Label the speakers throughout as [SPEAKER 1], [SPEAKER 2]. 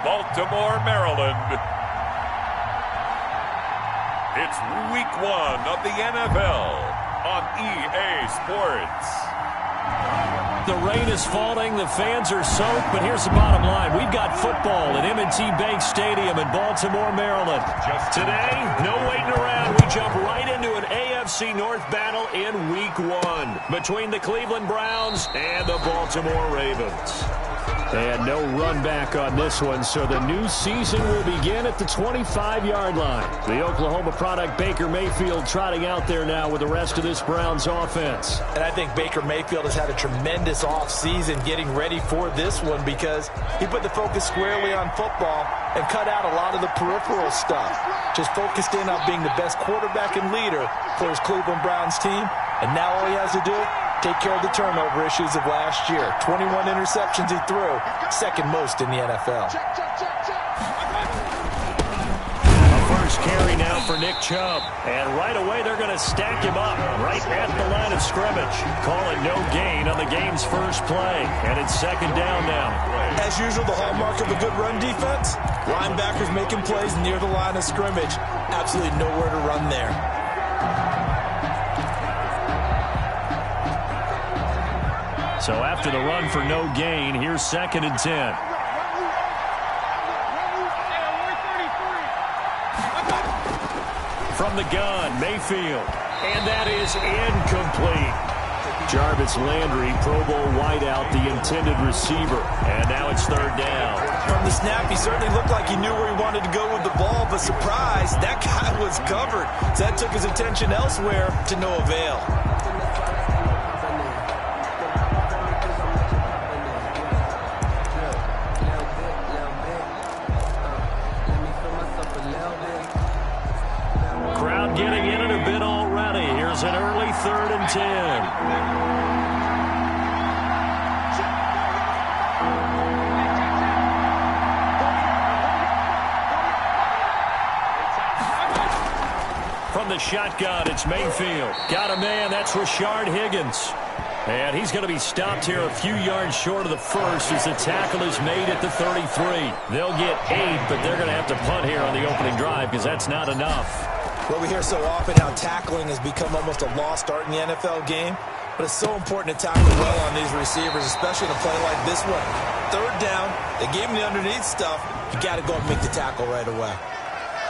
[SPEAKER 1] Baltimore, Maryland. It's week 1 of the NFL on EA Sports.
[SPEAKER 2] The rain is falling, the fans are soaked, but here's the bottom line. We've got football at M&T Bank Stadium in Baltimore, Maryland. Today, no waiting around. We jump right into an AFC North battle in week 1 between the Cleveland Browns and the Baltimore Ravens. And no run back on this one, so the new season will begin at the 25-yard line. The Oklahoma product Baker Mayfield trotting out there now with the rest of this Browns offense.
[SPEAKER 3] And I think Baker Mayfield has had a tremendous offseason getting ready for this one because he put the focus squarely on football and cut out a lot of the peripheral stuff. Just focused in on being the best quarterback and leader for his Cleveland Browns team. And now all he has to do, take care of the turnover issues of last year. 21 interceptions he threw, second most in the NFL.
[SPEAKER 2] A first carry now for Nick Chubb. And right away they're going to stack him up right at the line of scrimmage. Call it no gain on the game's first play. And it's second down now.
[SPEAKER 3] As usual, the hallmark of a good run defense, linebackers making plays near the line of scrimmage. Absolutely nowhere to run there.
[SPEAKER 2] So after the run for no gain, here's second and 10. From the gun, Mayfield. And that is incomplete. Jarvis Landry, Pro Bowl wideout, the intended receiver. And now it's third down.
[SPEAKER 3] From the snap, he certainly looked like he knew where he wanted to go with the ball, but surprise, that guy was covered. So that took his attention elsewhere to no avail.
[SPEAKER 2] Getting in it a bit already. Here's an early third and 10. From the shotgun, it's Mayfield. Got a man, that's Rashard Higgins. And he's going to be stopped here a few yards short of the first as the tackle is made at the 33. They'll get 8, but they're going to have to punt here on the opening drive because that's not enough.
[SPEAKER 3] Well, we hear so often how tackling has become almost a lost art in the NFL game, but it's so important to tackle well on these receivers, especially in a play like this one. Third down, they gave him the underneath stuff. You got to go and make the tackle right away.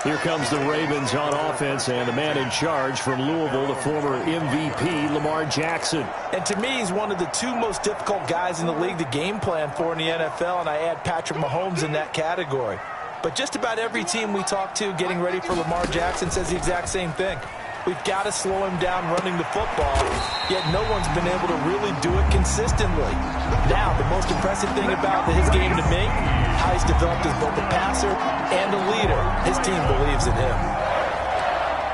[SPEAKER 2] Here comes the Ravens on offense, and the man in charge from Louisville, the former MVP, Lamar Jackson.
[SPEAKER 3] And to me, he's one of the 2 most difficult guys in the league to game plan for in the NFL, and I add Patrick Mahomes in that category. But just about every team we talk to getting ready for Lamar Jackson says the exact same thing. We've got to slow him down running the football, yet no one's been able to really do it consistently. Now, the most impressive thing about his game to me, how he's developed as both a passer and a leader. His team believes in him.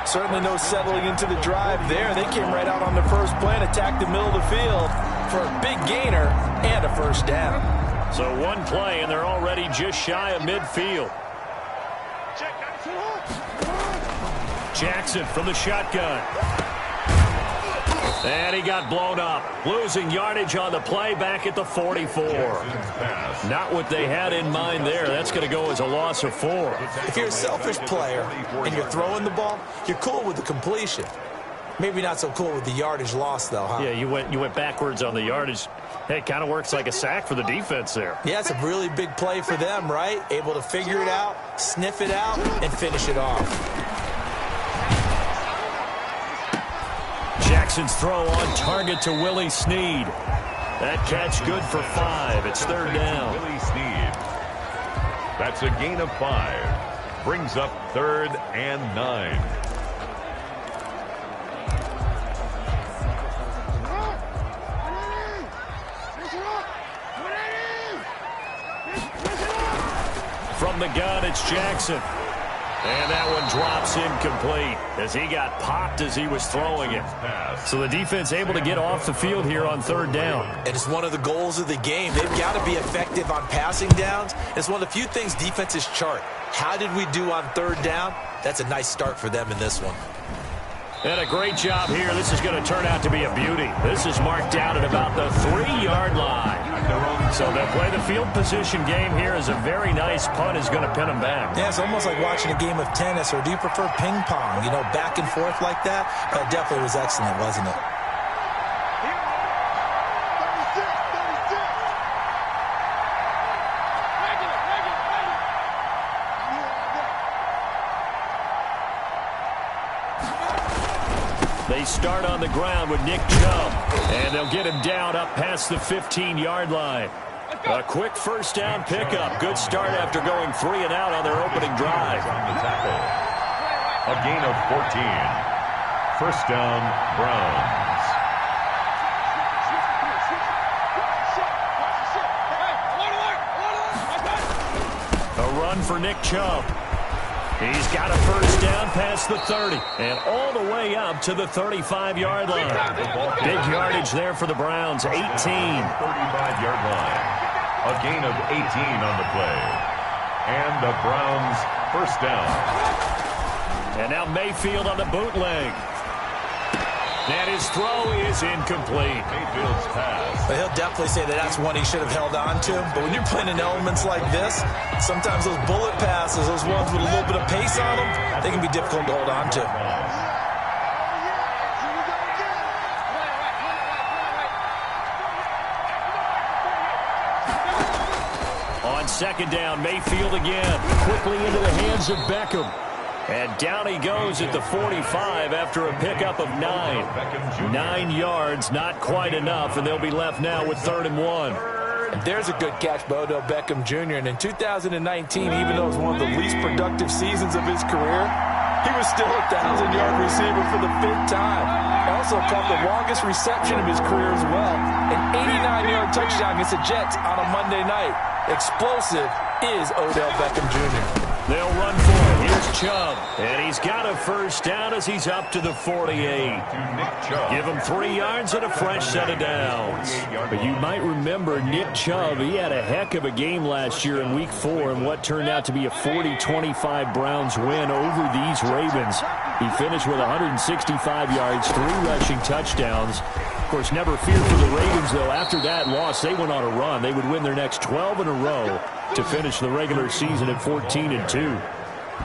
[SPEAKER 3] Certainly no settling into the drive there. They came right out on the first play and attacked the middle of the field for a big gainer and a first down.
[SPEAKER 2] So one play, and they're already just shy of midfield. Jackson from the shotgun. And he got blown up. Losing yardage on the play back at the 44. Not what they had in mind there. That's going to go as a loss of 4.
[SPEAKER 3] If you're a selfish player and you're throwing the ball, you're cool with the completion. Maybe not so cool with the yardage loss, though, huh?
[SPEAKER 2] Yeah, you went backwards on the yardage. Hey, it kind of works like a sack for the defense there.
[SPEAKER 3] Yeah, it's a really big play for them, right? Able to figure it out, sniff it out, and finish it off.
[SPEAKER 2] Jackson's throw on target to Willie Snead. That catch good for 5. It's third down.
[SPEAKER 1] Willie Snead. That's a gain of 5. Brings up 3rd and 9.
[SPEAKER 2] From the gun, it's Jackson. And that one drops incomplete as he got popped as he was throwing it. So the defense able to get off the field here on third down.
[SPEAKER 3] And it's one of the goals of the game. They've got to be effective on passing downs. It's one of the few things defenses chart. How did we do on third down? That's a nice start for them in this one.
[SPEAKER 2] And a great job here. This is going to turn out to be a beauty. This is marked out at about the 3-yard line. So they'll play the field position game here as a very nice punt is going to pin them back.
[SPEAKER 3] Yeah, it's almost like watching a game of tennis, or do you prefer ping pong? You know, back and forth like that? That definitely was excellent, wasn't it?
[SPEAKER 2] They start on the ground with Nick Chubb, and they'll get him down up past the 15-yard line. A quick first down pickup. Good start after going 3 and out on their opening drive.
[SPEAKER 1] A gain of 14. First down, Browns.
[SPEAKER 2] A run for Nick Chubb. He's got a first down past the 30 and all the way up to the 35-yard line. Big yardage there for the Browns, 18.
[SPEAKER 1] 35-yard line. A gain of 18 on the play. And the Browns first down.
[SPEAKER 2] And now Mayfield on the bootleg. And his throw is incomplete.
[SPEAKER 1] Mayfield's pass.
[SPEAKER 3] But he'll definitely say that that's one he should have held on to. But when you're playing in elements like this, sometimes those bullet passes, those ones with a little bit of pace on them, they can be difficult to hold on to.
[SPEAKER 2] On second down, Mayfield again. Quickly into the hands of Beckham. And down he goes at the 45 after a pickup of 9. 9 yards, not quite enough, and they'll be left now with 3rd and 1.
[SPEAKER 3] And there's a good catch by Odell Beckham Jr. And in 2019, even though it was one of the least productive seasons of his career, he was still a 1,000-yard receiver for the 5th time. Also caught the longest reception of his career as well. An 89-yard touchdown against the Jets on a Monday night. Explosive is Odell Beckham Jr.
[SPEAKER 2] They'll run for it. Here's Chubb. And he's got a first down as he's up to the 48. Give him 3 yards and a fresh set of downs. But you might remember Nick Chubb, he had a heck of a game last year in Week 4 in what turned out to be a 40-25 Browns win over these Ravens. He finished with 165 yards, 3 rushing touchdowns. Of course, never feared for the Ravens, though. After that loss, they went on a run. They would win their next 12 in a row to finish the regular season at 14-2.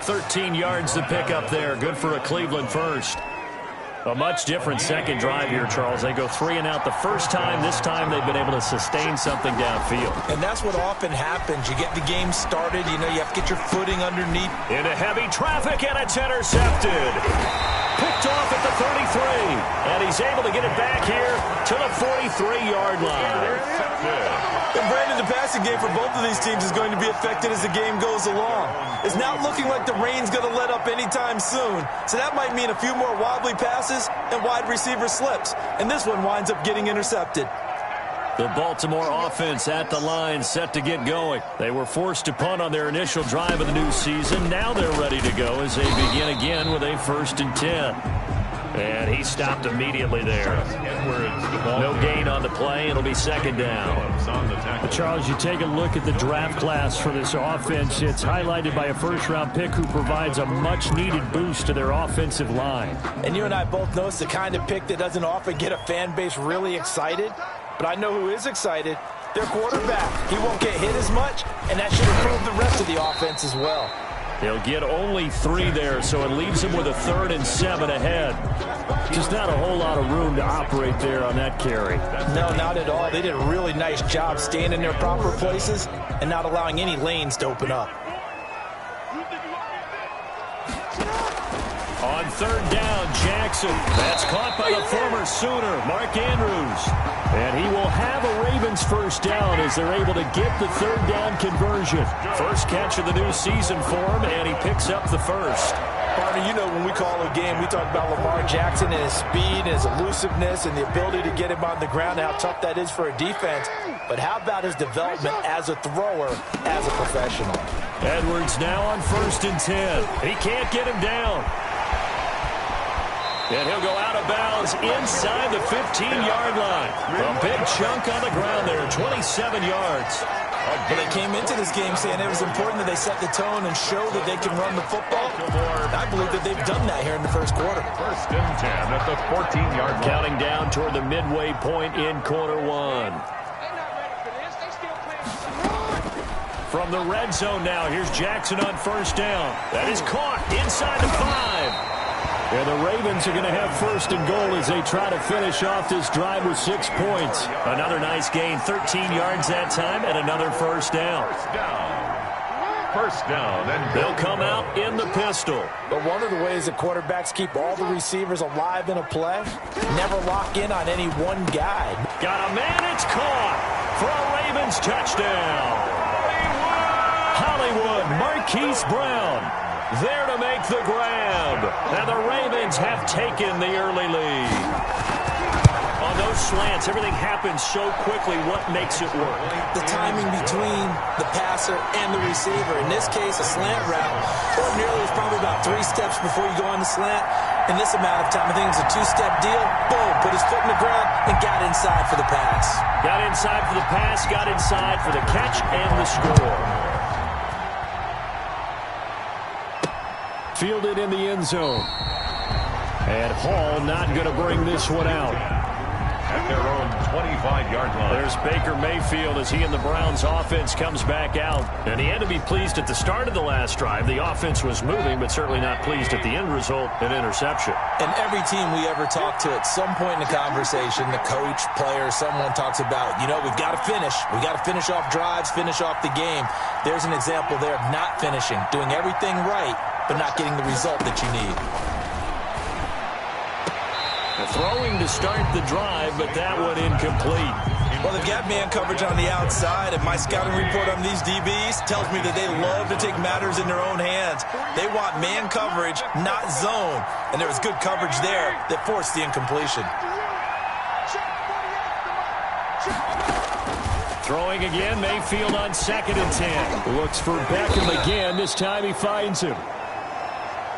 [SPEAKER 2] 13 yards to pick up there. Good for a Cleveland first. A much different second drive here, Charles. They go 3 and out the first time. This time they've been able to sustain something downfield.
[SPEAKER 3] And that's what often happens. You get the game started. You know, you have to get your footing underneath.
[SPEAKER 2] Into heavy traffic, and it's intercepted. Picked off at the 33. And he's able to get it back here to the 43-yard line.
[SPEAKER 3] And Brandon, the passing game for both of these teams is going to be affected as the game goes along. It's not looking like the rain's going to let up anytime soon. So that might mean a few more wobbly passes and wide receiver slips. And this one winds up getting intercepted.
[SPEAKER 2] The Baltimore offense at the line, set to get going. They were forced to punt on their initial drive of the new season. Now they're ready to go as they begin again with a 1st and 10. And he stopped immediately there. No gain on the play. It'll be 2nd down.
[SPEAKER 4] Charles, you take a look at the draft class for this offense. It's highlighted by a first-round pick who provides a much-needed boost to their offensive line.
[SPEAKER 3] And you and I both know it's the kind of pick that doesn't often get a fan base really excited. But I know who is excited. Their quarterback. He won't get hit as much, and that should improve the rest of the offense as well.
[SPEAKER 2] They'll get only 3 there, so it leaves them with a 3rd and 7 ahead. Just not a whole lot of room to operate there on that carry.
[SPEAKER 3] No, not at all. They did a really nice job staying in their proper places and not allowing any lanes to open up.
[SPEAKER 2] On 3rd down, Jackson. That's caught by the former Sooner, Mark Andrews. And he will have a Ravens first down as they're able to get the 3rd down conversion. First catch of the new season for him, and he picks up the first.
[SPEAKER 3] Partner, you know when we call a game, we talk about Lamar Jackson and his speed and his elusiveness and the ability to get him on the ground, how tough that is for a defense. But how about his development as a thrower, as a professional?
[SPEAKER 2] Edwards now on 1st and 10. He can't get him down. And he'll go out of bounds inside the 15-yard line. A big chunk on the ground there, 27 yards.
[SPEAKER 3] But they came into this game saying it was important that they set the tone and show that they can run the football. I believe that they've done that here in the first quarter.
[SPEAKER 1] 1st and 10 at the 14-yard line.
[SPEAKER 2] Counting down toward the midway point in quarter 1. From the red zone now, here's Jackson on first down. That is caught inside the 5. And the Ravens are going to have first and goal as they try to finish off this drive with 6 points. Another nice gain, 13 yards that time, and another first down.
[SPEAKER 1] First down. And
[SPEAKER 2] they'll come out in the pistol.
[SPEAKER 3] But one of the ways that quarterbacks keep all the receivers alive in a play, never lock in on any one guy.
[SPEAKER 2] Got a man, it's caught for a Ravens touchdown. Hollywood, Marquise Brown, there to make the grab. And the Ravens have taken the early lead. On those slants, everything happens so quickly. What makes it work?
[SPEAKER 3] The timing between the passer and the receiver. In this case, a slant route. Ordinarily, it's probably about 3 steps before you go on the slant. In this amount of time, I think it's a 2-step deal. Boom, put his foot in the ground and got inside for the pass.
[SPEAKER 2] Got inside for the pass, got inside for the catch and the score. Fielded in the end zone. And Hall not going to bring this one out.
[SPEAKER 1] At their own 25-yard line.
[SPEAKER 2] There's Baker Mayfield as he and the Browns offense comes back out. And he had to be pleased at the start of the last drive. The offense was moving, but certainly not pleased at the end result, an interception.
[SPEAKER 3] And every team we ever talk to, at some point in the conversation, the coach, player, someone talks about, we've got to finish. We got to finish off drives, finish off the game. There's an example there of not finishing, doing everything right, but not getting the result that you need.
[SPEAKER 2] Throwing to start the drive, but that one incomplete.
[SPEAKER 3] Well, they've got man coverage on the outside, and my scouting report on these DBs tells me that they love to take matters in their own hands. They want man coverage, not zone. And there was good coverage there that forced the incompletion.
[SPEAKER 2] Throwing again, Mayfield on 2nd and 10. Looks for Beckham again. This time he finds him.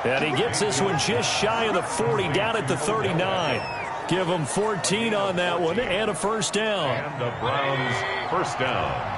[SPEAKER 2] And he gets this one just shy of the 40, down at the 39. Give him 14 on that one and a first down.
[SPEAKER 1] And the Browns first down.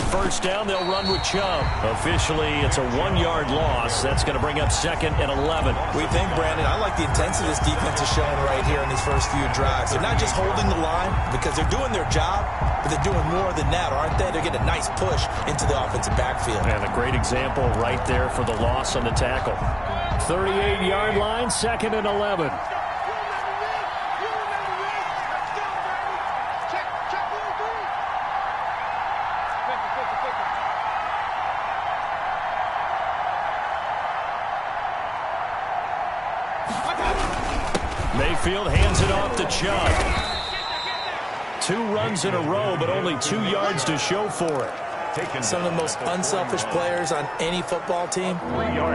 [SPEAKER 2] First down, they'll run with Chubb. Officially, it's a 1-yard loss. That's going to bring up 2nd and 11.
[SPEAKER 3] We think, Brandon, I like the intensity this defense is showing right here in these first few drives. They're not just holding the line because they're doing their job, but they're doing more than that, aren't they? They're getting a nice push into the offensive backfield.
[SPEAKER 2] And a great example right there for the loss on the tackle. 38-yard line, 2nd and 11. Mayfield hands it off to Chubb. 2 runs in a row, but only 2 yards to show for it.
[SPEAKER 3] Some of the most unselfish players on any football team,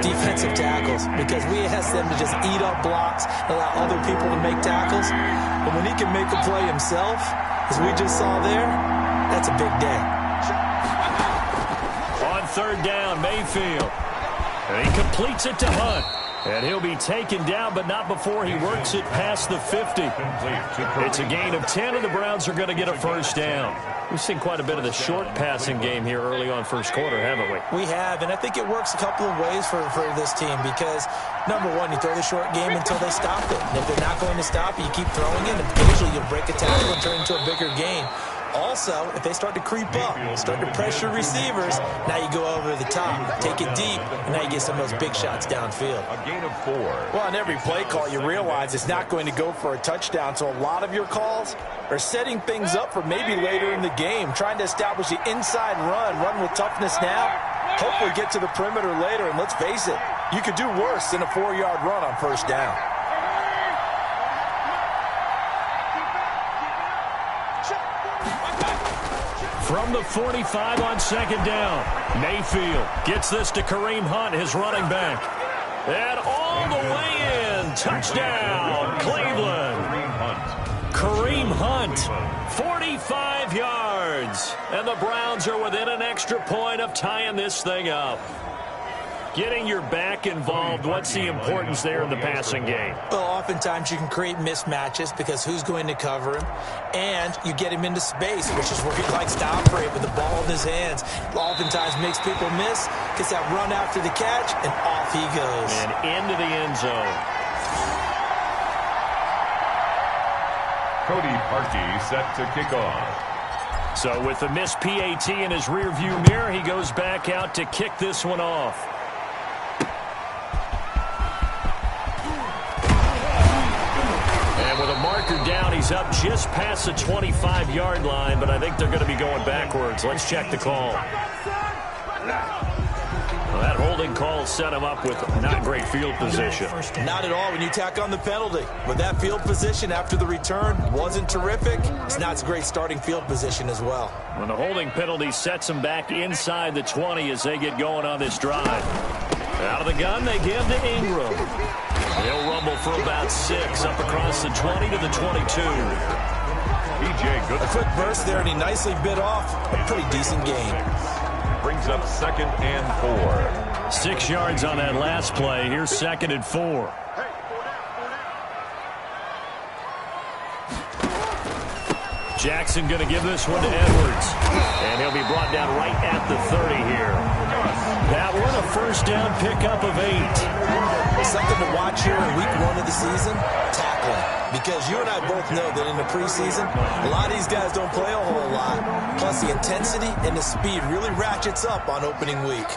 [SPEAKER 3] defensive tackles, because we ask them to just eat up blocks, allow other people to make tackles. But when he can make a play himself, as we just saw there, that's a big day.
[SPEAKER 2] On 3rd down, Mayfield. And he completes it to Hunt. And he'll be taken down, but not before he works it past the 50. It's a gain of 10, and the Browns are going to get a first down. We've seen quite a bit of the short passing game here early on first quarter, haven't we?
[SPEAKER 3] We have, and I think it works a couple of ways for this team because, number one, you throw the short game until they stop it. And if they're not going to stop it, you keep throwing it, and occasionally you'll break a tackle and turn into a bigger gain. Also, if they start to creep up, start to pressure receivers, now you go over the top, take it deep, and now you get some of those big shots downfield.
[SPEAKER 1] A gain of 4.
[SPEAKER 3] Well, on every play call, you realize it's not going to go for a touchdown, so a lot of your calls are setting things up for maybe later in the game, trying to establish the inside run with toughness now, hopefully get to the perimeter later, and let's face it, you could do worse than a 4-yard run on first down.
[SPEAKER 2] From the 45 on 2nd down, Mayfield gets this to Kareem Hunt, his running back. And all the way in, touchdown, Cleveland. Kareem Hunt, 45 yards. And the Browns are within an extra point of tying this thing up. Getting your back involved, what's the importance there in the passing game?
[SPEAKER 3] Well, oftentimes you can create mismatches because who's going to cover him? And you get him into space, which is where he likes to operate with the ball in his hands. Oftentimes makes people miss, gets that run after the catch, and off he goes.
[SPEAKER 2] And into the end zone.
[SPEAKER 1] Cody Parkey set to kick off.
[SPEAKER 2] So with the missed PAT in his rearview mirror, he goes back out to kick this one off. And with a marker down, he's up just past the 25-yard line, but I think they're going to be going backwards. Let's check the call. Well, that holding call set him up with not great field position.
[SPEAKER 3] Not at all when you tack on the penalty. But that field position after the return wasn't terrific. It's not a great starting field position as well.
[SPEAKER 2] When the holding penalty sets him back inside the 20 as they get going on this drive. Out of the gun, they give to Ingram. He'll rumble for about 6 up across the 20 to the 22.
[SPEAKER 1] B.J. Good.
[SPEAKER 3] A quick burst there, and he nicely bit off a pretty decent gain.
[SPEAKER 1] Brings up 2nd and 4.
[SPEAKER 2] 6 yards on that last play. Here's 2nd and 4. Jackson going to give this one to Edwards. And he'll be brought down right at the 30 here. That one, a first down pickup of 8.
[SPEAKER 3] Something to watch here in week 1 of the season, tackling. Because you and I both know that in the preseason, a lot of these guys don't play a whole lot. Plus, the intensity and the speed really ratchets up on opening week.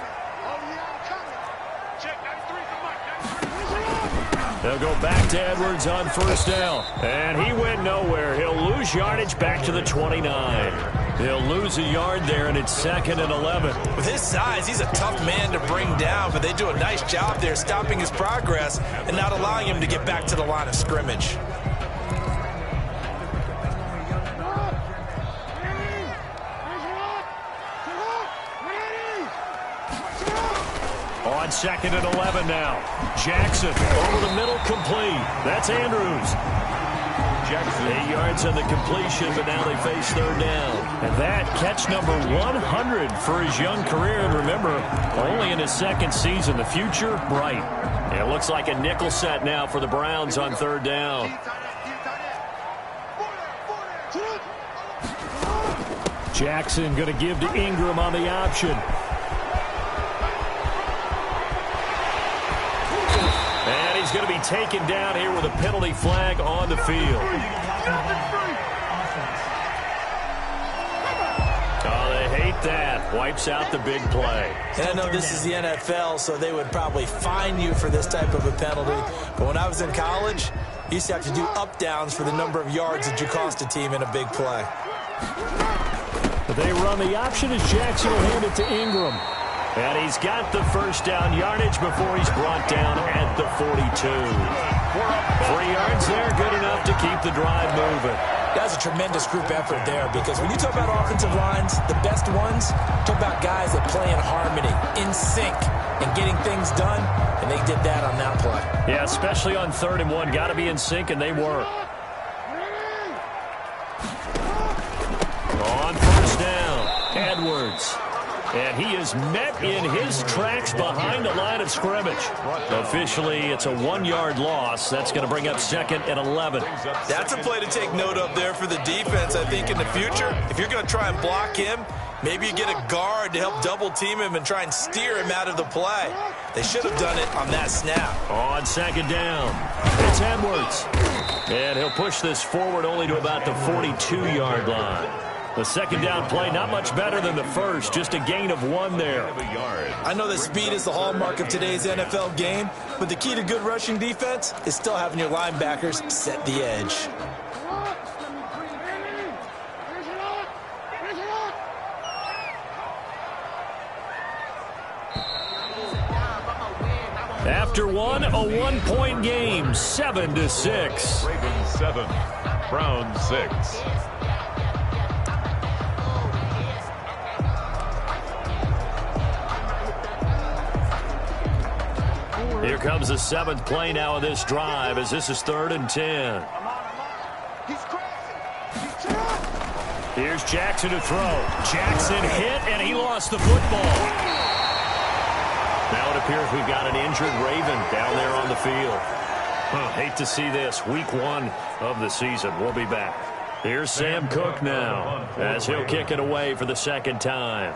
[SPEAKER 2] They'll go back to Edwards on first down. And he went nowhere. He'll lose yardage back to the 29. He'll lose a yard there, and it's 2nd and 11.
[SPEAKER 3] With his size, he's a tough man to bring down, but they do a nice job there stopping his progress and not allowing him to get back to the line of scrimmage.
[SPEAKER 2] On 2nd and 11 now. Jackson over the middle, complete. That's Andrews. Jackson 8 yards on the completion, but now they face 3rd down. And that catch number 100 for his young career. And remember, only in his 2nd season. The future, bright. It looks like a nickel set now for the Browns on 3rd down. Jackson going to give to Ingram on the option. And he's going to be taken down here with a penalty flag on the field. Oh, they hate that. Wipes out the big play.
[SPEAKER 3] And I know this is the NFL, so they would probably fine you for this type of a penalty. But when I was in college, you used to have to do up-downs for the number of yards that you cost a team in a big play.
[SPEAKER 2] They run the option as Jackson will hand it to Ingram. And he's got the first down yardage before he's brought down at the 42. 3 yards there, good enough to keep the drive moving.
[SPEAKER 3] That's a tremendous group effort there, because when you talk about offensive lines, the best ones, talk about guys that play in harmony, in sync, and getting things done, and they did that on that play.
[SPEAKER 2] Yeah, especially on 3rd and 1. Got to be in sync, and they were. On first down, Edwards. And he is met in his tracks behind the line of scrimmage. Officially, it's a 1-yard loss. That's going to bring up 2nd and 11.
[SPEAKER 3] That's a play to take note of there for the defense, I think, in the future. If you're going to try and block him, maybe you get a guard to help double-team him and try and steer him out of the play. They should have done it on that snap.
[SPEAKER 2] On 2nd down, it's Edwards. And he'll push this forward only to about the 42-yard line. The 2nd down play, not much better than the first, just a gain of 1 there.
[SPEAKER 3] I know that speed is the hallmark of today's NFL game, but the key to good rushing defense is still having your linebackers set the edge.
[SPEAKER 2] After one, a 1-point game, 7-6.
[SPEAKER 1] Ravens 7, Browns 6.
[SPEAKER 2] Here comes the 7th play now of this drive, as this is 3rd and 10. Here's Jackson to throw. Jackson hit, and he lost the football. Now to appears we've got an injured Raven down there on the field. Hate to see this. Week 1 of the season. We'll be back. Here's Sam Cook now as he'll kick it away for the second time.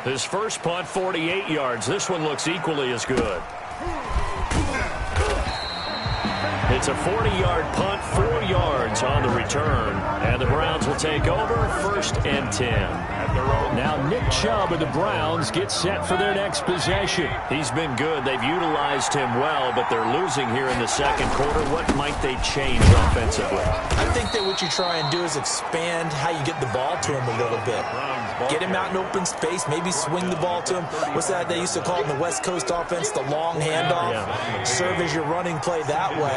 [SPEAKER 2] His first punt, 48 yards. This one looks equally as good. It's a 40-yard punt, 4 yards on the return. And the Browns will take over, 1st and 10.
[SPEAKER 4] Now Nick Chubb of the Browns gets set for their next possession.
[SPEAKER 2] He's been good. They've utilized him well, but they're losing here in the second quarter. What might they change offensively?
[SPEAKER 3] I think that what you try and do is expand how you get the ball to him a little bit. Get him out in open space, maybe swing the ball to him. What's that they used to call in the West Coast offense, the long handoff? Serve as your running play that way,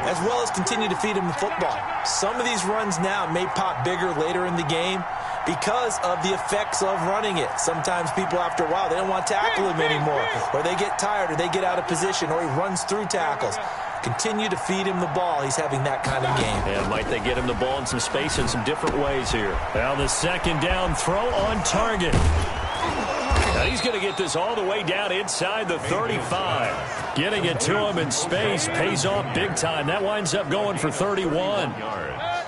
[SPEAKER 3] as well as continue to feed him the football. Some of these runs now may pop bigger later in the game because of the effects of running it. Sometimes people, after a while, they don't want to tackle him anymore, or they get tired, or they get out of position, or he runs through tackles. Continue to feed him the ball. He's having that kind of game.
[SPEAKER 2] And might they get him the ball in some space in some different ways here.
[SPEAKER 4] Now the second down throw on target.
[SPEAKER 2] Now he's going to get this all the way down inside the 35.
[SPEAKER 4] Getting it to him in space pays off big time. That winds up going for 31.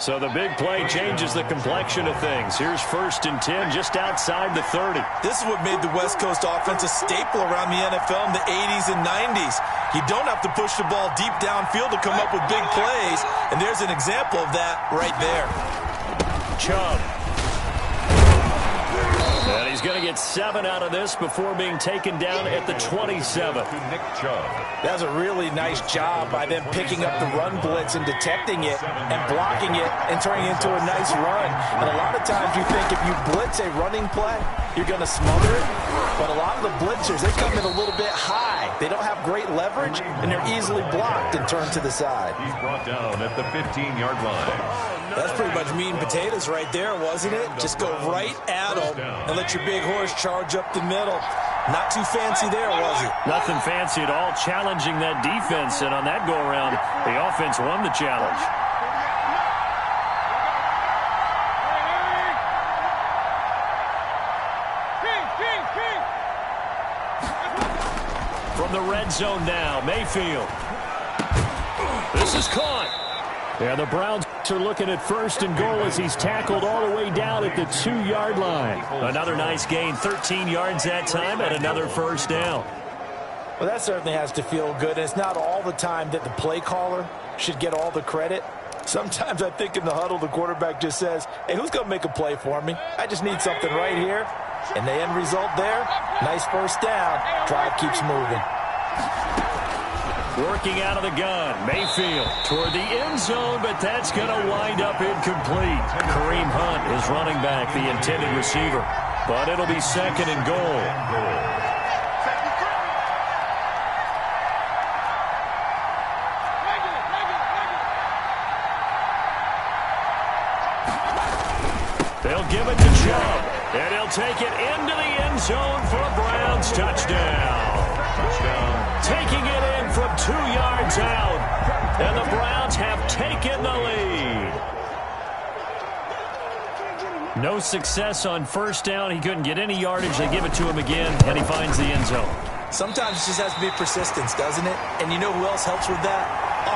[SPEAKER 2] So the big play changes the complexion of things. Here's 1st and 10 just outside the 30.
[SPEAKER 3] This is what made the West Coast offense a staple around the NFL in the 80s and 90s. You don't have to push the ball deep downfield to come up with big plays, and there's an example of that right there.
[SPEAKER 2] Chubb. And he's going to get 7 out of this before being taken down at the 27.
[SPEAKER 1] Nick Chubb.
[SPEAKER 3] That was a really nice job by them picking up the run blitz and detecting it and blocking it and turning it into a nice run. And a lot of times you think if you blitz a running play, you're going to smother it. But a lot of the blitzers, they come in a little bit high. They don't have great leverage, and they're easily blocked and turned to the side.
[SPEAKER 1] He's brought down at the 15-yard line.
[SPEAKER 3] That's pretty much meat and potatoes right there, wasn't it? Just go right at them and let your big horse charge up the middle. Not too fancy there, was it?
[SPEAKER 4] Nothing fancy at all, challenging that defense. And on that go-around, the offense won the challenge. From the red zone now, Mayfield. This is caught. Yeah, the Browns are looking at 1st and goal as he's tackled all the way down at the 2-yard line.
[SPEAKER 2] Another nice gain, 13 yards that time, and another 1st down.
[SPEAKER 3] Well, that certainly has to feel good. And it's not all the time that the play caller should get all the credit. Sometimes I think in the huddle, the quarterback just says, hey, who's going to make a play for me? I just need something right here. And the end result there, nice 1st down. Drive keeps moving.
[SPEAKER 2] Working out of the gun, Mayfield toward the end zone, but that's going to wind up incomplete. Kareem Hunt is running back, the intended receiver, but it'll be 2nd and goal. They'll give it to Chubb, and he'll take it into the end zone for a Browns touchdown. Taking it in from 2 yards out, and the Browns have taken the lead.
[SPEAKER 4] No success on 1st down. He couldn't get any yardage. They give it to him again, and he finds the end zone.
[SPEAKER 3] Sometimes it just has to be persistence, doesn't it? And you know who else helps with that?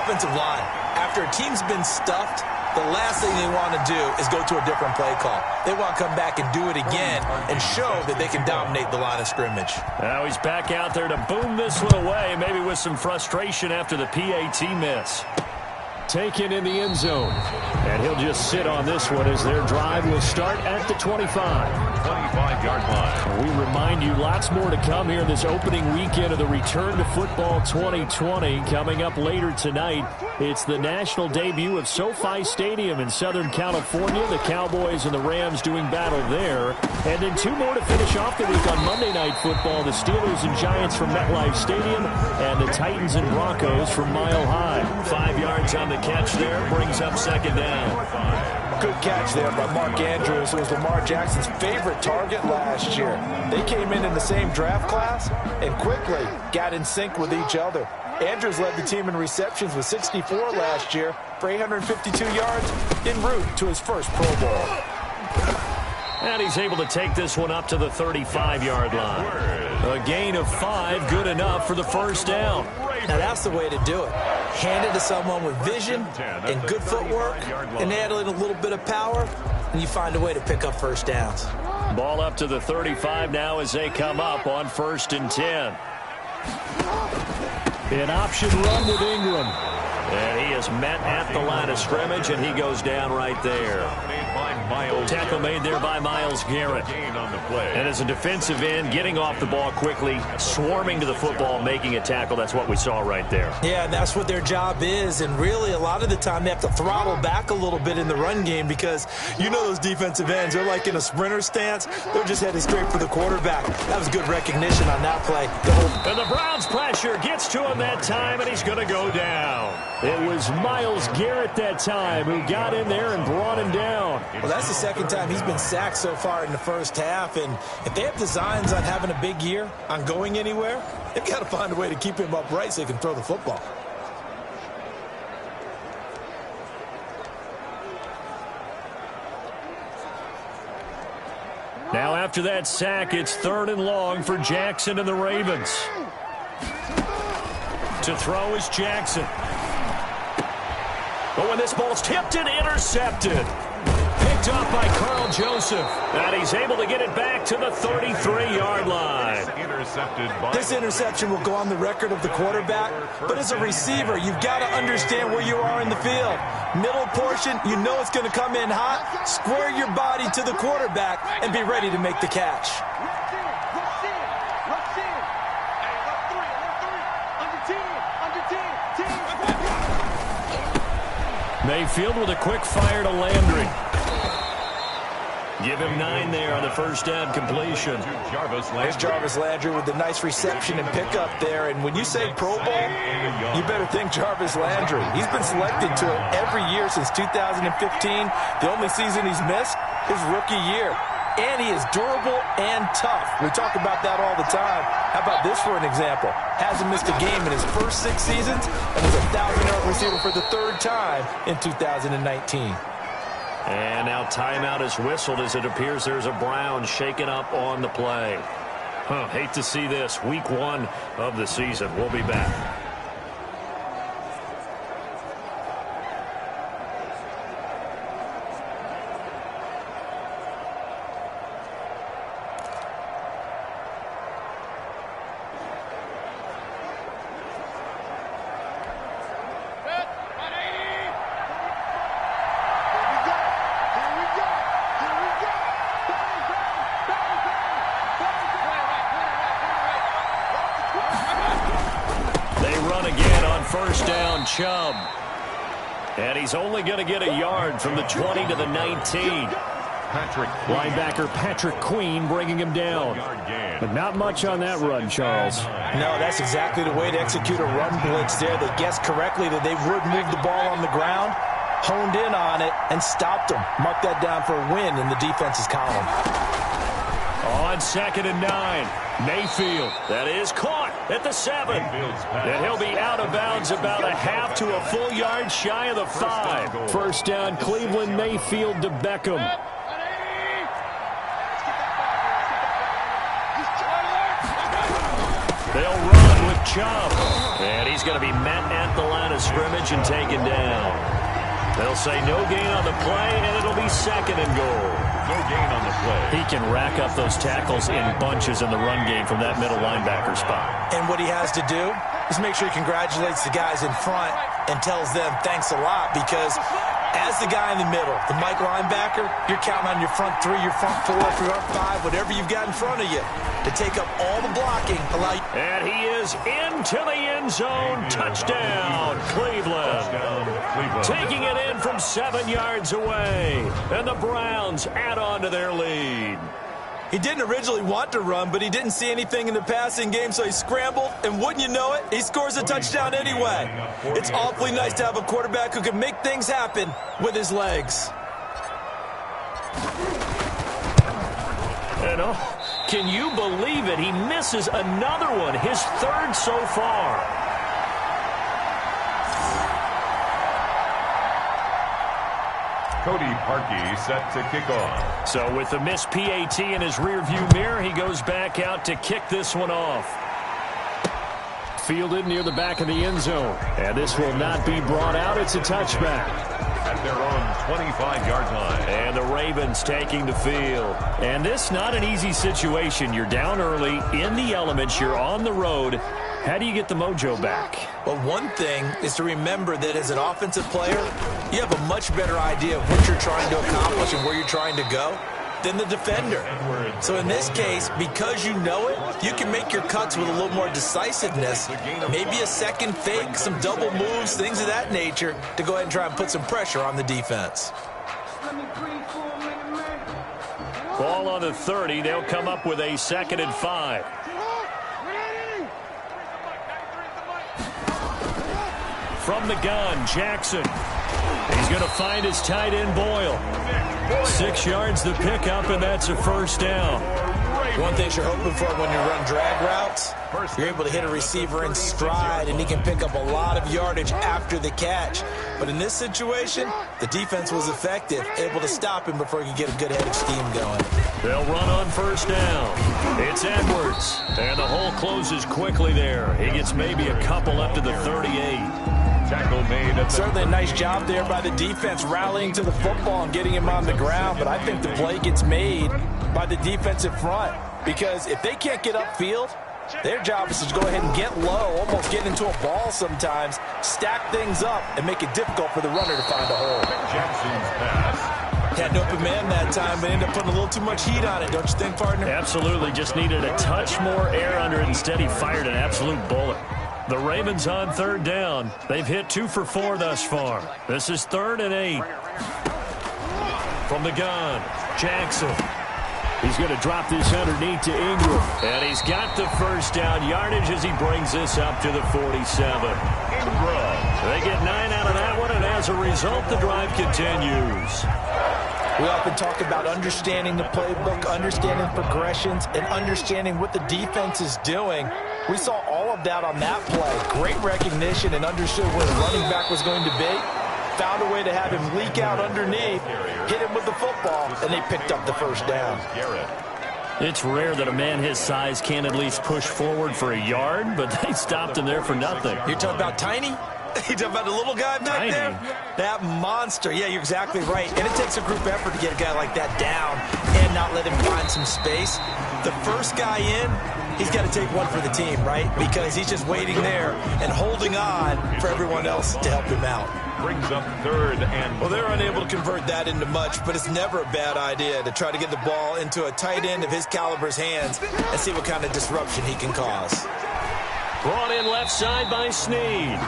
[SPEAKER 3] Offensive line. After a team's been stuffed, the last thing they want to do is go to a different play call. They want to come back and do it again and show that they can dominate the line of scrimmage.
[SPEAKER 2] Now he's back out there to boom this one away, maybe with some frustration after the PAT miss.
[SPEAKER 4] Taken in the end zone. And he'll just sit on this one as their drive will start at the 25.
[SPEAKER 1] 25-yard line.
[SPEAKER 4] We remind you lots more to come here this opening weekend of the Return to Football 2020. Coming up later tonight, it's the national debut of SoFi Stadium in Southern California. The Cowboys and the Rams doing battle there. And then 2 more to finish off the week on Monday Night Football. The Steelers and Giants from MetLife Stadium and the Titans and Broncos from Mile High.
[SPEAKER 2] 5 yards on the catch there, brings up 2nd down.
[SPEAKER 3] Good catch there by Mark Andrews, who was Lamar Jackson's favorite target last year. They came in the same draft class and quickly got in sync with each other. Andrews led the team in receptions with 64 last year for 852 yards en route to his first Pro Bowl.
[SPEAKER 2] And he's able to take this one up to the 35-yard line. A gain of 5, good enough for the first down.
[SPEAKER 3] Now that's the way to do it. Hand it to someone with vision and good footwork, and add in a little bit of power, and you find a way to pick up first downs.
[SPEAKER 2] Ball up to the 35 now as they come up on 1st and 10.
[SPEAKER 4] An option run with Ingram.
[SPEAKER 2] And he is met at the line of scrimmage, and he goes down right there. Tackle made there by Myles Garrett. And as a defensive end, getting off the ball quickly, swarming to the football, making a tackle, that's what we saw right there.
[SPEAKER 3] Yeah, that's what their job is, and really a lot of the time they have to throttle back a little bit in the run game because you know those defensive ends, they're like in a sprinter stance. They're just headed straight for the quarterback. That was good recognition on that play.
[SPEAKER 2] And the Browns pressure gets to him that time, and he's going to go down.
[SPEAKER 4] It was Myles Garrett that time who got in there and brought him down.
[SPEAKER 3] Well, that's the second time he's been sacked so far in the first half, and if they have designs on having a big year, on going anywhere, they've got to find a way to keep him upright so he can throw the football.
[SPEAKER 2] Now after that sack, it's 3rd and long for Jackson and the Ravens. To throw is Jackson. But when this ball's tipped and intercepted. Picked off by Carl Joseph. And he's able to get it back to the 33-yard line.
[SPEAKER 3] This interception will go on the record of the quarterback, but as a receiver, you've got to understand where you are in the field. Middle portion, you know it's going to come in hot. Square your body to the quarterback and be ready to make the catch.
[SPEAKER 2] Mayfield with a quick fire to Landry. Give him 9 there on the first down completion.
[SPEAKER 3] There's Jarvis Landry with the nice reception and pickup there. And when you say Pro Bowl, you better think Jarvis Landry. He's been selected to it every year since 2015. The only season he's missed, his rookie year. And he is durable and tough. We talk about that all the time. How about this for an example? Hasn't missed a game in his first 6 seasons and was a 1,000-yard receiver for the 3rd time in 2019.
[SPEAKER 2] And now timeout is whistled as it appears there's a Brown shaken up on the play. Hate to see this. Week 1 of the season. We'll be back. Chubb. And he's only going to get a yard from the 20 to the 19.
[SPEAKER 4] Linebacker Patrick Queen bringing him down. But not much on that run, Charles.
[SPEAKER 3] No, that's exactly the way to execute a run blitz there. They guessed correctly that they would move the ball on the ground, honed in on it, and stopped them. Mark that down for a win in the defense's column.
[SPEAKER 2] On 2nd and 9. Mayfield, that is caught at the 7. And he'll be out of bounds about a half to a full yard shy of the 5.
[SPEAKER 4] First down, Cleveland. Mayfield to Beckham.
[SPEAKER 2] They'll run with Chubb. And he's going to be met at the line of scrimmage and taken down. They'll say no gain on the play, and it'll be 2nd and goal.
[SPEAKER 1] No gain on the play.
[SPEAKER 2] He can rack up those tackles in bunches in the run game from that middle linebacker spot.
[SPEAKER 3] And what he has to do is make sure he congratulates the guys in front and tells them thanks a lot, because as the guy in the middle, the Mike linebacker, you're counting on your front 3, your front 4, your front 5, whatever you've got in front of you to take up all the blocking.
[SPEAKER 2] And he is into the end zone. Touchdown, Cleveland. Taking it in from 7 yards away. And the Browns add on to their lead.
[SPEAKER 3] He didn't originally want to run, but he didn't see anything in the passing game, so he scrambled, and wouldn't you know it, he scores a touchdown anyway. It's awfully nice to have a quarterback who can make things happen with his legs.
[SPEAKER 2] And can you believe it? He misses another one, his 3rd so far.
[SPEAKER 1] Cody Parkey set to kick off.
[SPEAKER 2] So with the missed PAT in his rearview mirror, he goes back out to kick this one off. Fielded near the back of the end zone. And this will not be brought out. It's a touchback.
[SPEAKER 1] At their own 25-yard line.
[SPEAKER 2] And the Ravens taking the field. And this not an easy situation. You're down early, in the elements, you're on the road. How do you get the mojo back?
[SPEAKER 3] Well, one thing is to remember that as an offensive player, you have a much better idea of what you're trying to accomplish and where you're trying to go than the defender. So in this case, because you know it, you can make your cuts with a little more decisiveness, maybe a second fake, some double moves, things of that nature, to go ahead and try and put some pressure on the defense.
[SPEAKER 2] Ball on the 30. They'll come up with a 2nd and 5. From the gun, Jackson. He's going to find his tight end, Boyle. 6 yards the pickup, and that's a first down.
[SPEAKER 3] One thing you're hoping for when you run drag routes, you're able to hit a receiver in stride, and he can pick up a lot of yardage after the catch. But in this situation, the defense was effective, able to stop him before he could get a good head of steam going.
[SPEAKER 2] They'll run on first down. It's Edwards, and the hole closes quickly there. He gets maybe a couple up to the 38.
[SPEAKER 1] Tackle made.
[SPEAKER 3] Certainly a nice job there by the defense rallying to the football and getting him on the ground, but I think the play gets made by the defensive front because if they can't get upfield, their job is to go ahead and get low, almost get into a ball sometimes, stack things up, and make it difficult for the runner to find a hole.
[SPEAKER 1] Jackson's pass.
[SPEAKER 3] Had an open man that time, but ended up putting a little too much heat on it, don't you think, partner?
[SPEAKER 2] Absolutely. Just needed a touch more air under it. Instead, he fired an absolute bullet. The Ravens on 3rd down. They've hit 2 for 4 thus far. This is 3rd and 8. From the gun, Jackson. He's going to drop this underneath to Ingram. And he's got the first down yardage as he brings this up to the 47.
[SPEAKER 1] Ingram.
[SPEAKER 2] They get 9 out of that one, and as a result, the drive continues.
[SPEAKER 3] We often talk about understanding the playbook, understanding progressions, and understanding what the defense is doing. We saw all of that on that play. Great recognition and understood where the running back was going to be. Found a way to have him leak out underneath, hit him with the football, and they picked up the first down.
[SPEAKER 2] It's rare that a man his size can at least push forward for a yard, but they stopped him there for nothing.
[SPEAKER 3] You're talking about Tiny? You talking about the little guy back there? That monster. Yeah, you're exactly right. And it takes a group effort to get a guy like that down and not let him find some space. The first guy in, he's got to take one for the team, right? Because he's just waiting there and holding on for everyone else to help him out.
[SPEAKER 1] Brings up 3rd and...
[SPEAKER 3] Well, they're unable to convert that into much, but it's never a bad idea to try to get the ball into a tight end of his caliber's hands and see what kind of disruption he can cause.
[SPEAKER 2] Brought in left side by Snead.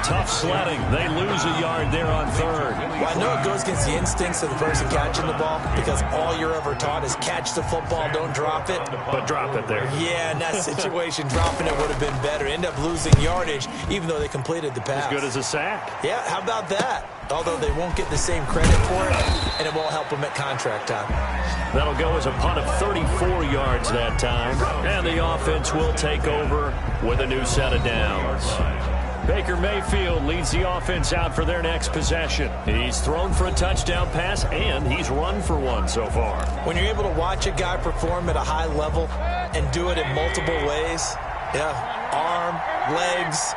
[SPEAKER 2] Tough sledding. They lose a yard there on 3rd.
[SPEAKER 3] Well, I know it goes against the instincts of the person catching the ball because all you're ever taught is catch the football, don't drop it.
[SPEAKER 2] But drop it there.
[SPEAKER 3] Yeah, in that situation, dropping it would have been better. End up losing yardage, even though they completed the pass.
[SPEAKER 2] As good as a sack.
[SPEAKER 3] Yeah, how about that? Although they won't get the same credit for it, and it won't help them at contract time.
[SPEAKER 2] That'll go as a punt of 34 yards that time. And the offense will take over with a new set of downs. Baker Mayfield leads the offense out for their next possession. He's thrown for a touchdown pass, and he's run for one so far.
[SPEAKER 3] When you're able to watch a guy perform at a high level and do it in multiple ways, arm, legs,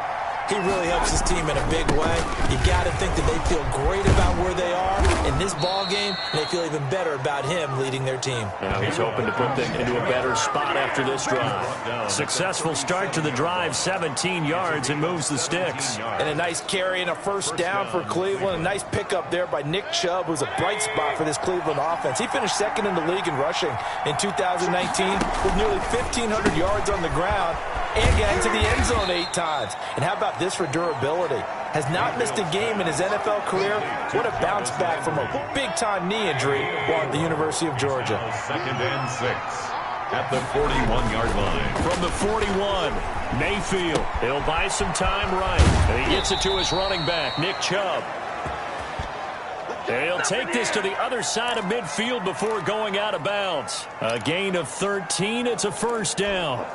[SPEAKER 3] he really helps his team in a big way. You got to think that they feel great about where they are in this ball game, and they feel even better about him leading their team.
[SPEAKER 2] Now he's hoping to put them into a better spot after this drive. Successful start to the drive, 17 yards, and moves the sticks.
[SPEAKER 3] And a nice carry and a first down for Cleveland. A nice pickup there by Nick Chubb, who's a bright spot for this Cleveland offense. He finished 2nd in the league in rushing in 2019 with nearly 1,500 yards on the ground and got into the end zone 8 times. And how about this for durability? Has not missed a game in his NFL career. What a bounce back from a big-time knee injury while at the University of Georgia.
[SPEAKER 1] 2nd and 6 at the 41-yard line.
[SPEAKER 2] From the 41, Mayfield. He'll buy some time right. And he gets it to his running back, Nick Chubb. He'll take this to the other side of midfield before going out of bounds. A gain of 13. It's a first down.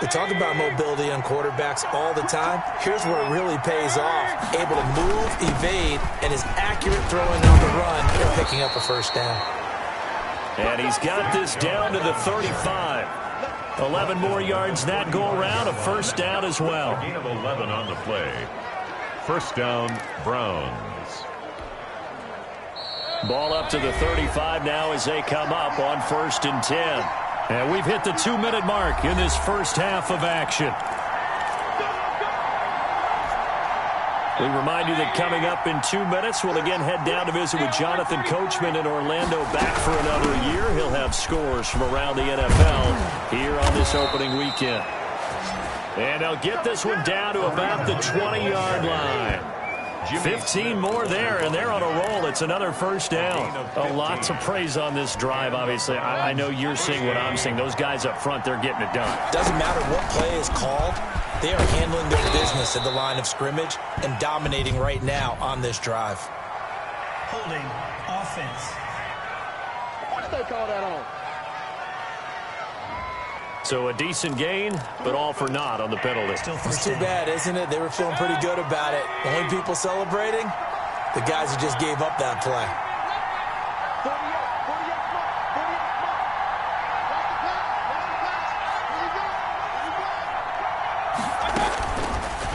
[SPEAKER 3] We talk about mobility on quarterbacks all the time. Here's where it really pays off. Able to move, evade, and is accurate throwing on the run and picking up a first down.
[SPEAKER 2] And he's got this down to the 35. 11 more yards that go around, a first down as well.
[SPEAKER 1] A gain of 11 on the play. First down, Browns.
[SPEAKER 2] Ball up to the 35 now as they come up on 1st and 10. And we've hit the 2-minute mark in this first half of action. We remind you that coming up in 2 minutes, we'll again head down to visit with Jonathan Coachman in Orlando, back for another year. He'll have scores from around the NFL here on this opening weekend. And they'll get this one down to about the 20-yard line. 15 more there, and they're on a roll. It's another first down. A lot to praise on this drive, obviously. I know you're seeing what I'm seeing. Those guys up front, they're getting it done.
[SPEAKER 3] Doesn't matter what play is called. They are handling their business at the line of scrimmage and dominating right now on this drive.
[SPEAKER 5] Holding offense.
[SPEAKER 6] What's they call that on?
[SPEAKER 2] So a decent gain, but all for naught on the penalty.
[SPEAKER 3] It's too bad, isn't it? They were feeling pretty good about it. The only people celebrating, the guys who just gave up that play.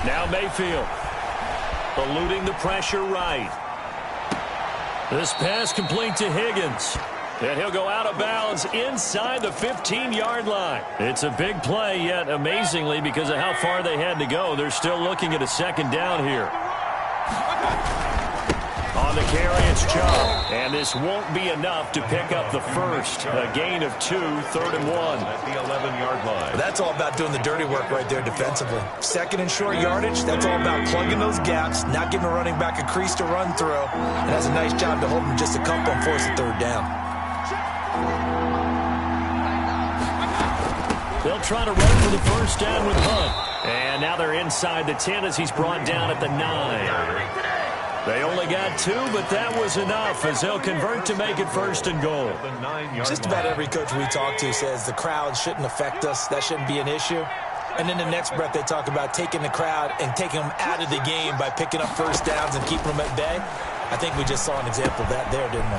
[SPEAKER 2] Now Mayfield, eluding the pressure right. This pass complete to Higgins. And he'll go out of bounds inside the 15-yard line. It's a big play, yet amazingly, because of how far they had to go, they're still looking at a second down here. On the carry, it's Chubb. And this won't be enough to pick up the first. A gain of 2, 3rd and 1.
[SPEAKER 1] At the 11-yard line.
[SPEAKER 3] But that's all about doing the dirty work right there defensively. Second and short yardage, that's all about plugging those gaps, not giving a running back a crease to run through. And that's a nice job to hold him just a couple and force a 3rd down.
[SPEAKER 2] They'll try to run for the first down with Hunt. And now they're inside the 10 as he's brought down at the 9. They only got 2, but that was enough as they'll convert to make it 1st and goal.
[SPEAKER 3] Just about every coach we talk to says the crowd shouldn't affect us. That shouldn't be an issue. And in the next breath, they talk about taking the crowd and taking them out of the game by picking up first downs and keeping them at bay. I think we just saw an example of that there, didn't we?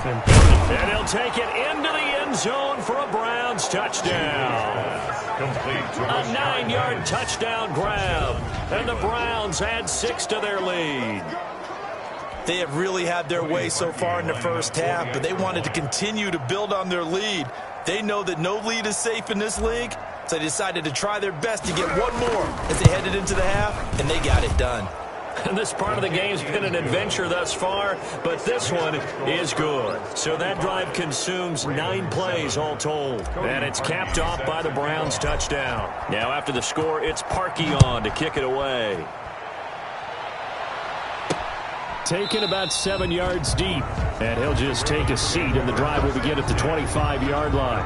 [SPEAKER 2] And he'll take it into the end zone for a Browns touchdown. A 9-yard touchdown grab. And the Browns add 6 to their lead.
[SPEAKER 3] They have really had their way so far in the first half, but they wanted to continue to build on their lead. They know that no lead is safe in this league, so they decided to try their best to get one more as they headed into the half, and they got it done.
[SPEAKER 2] And this part of the game's been an adventure thus far, but this one is good. So that drive consumes 9 plays all told. And it's capped off by the Browns touchdown. Now after the score, it's Parkey on to kick it away. Taken about 7 yards deep. And he'll just take a seat, and the drive will begin at the 25-yard line.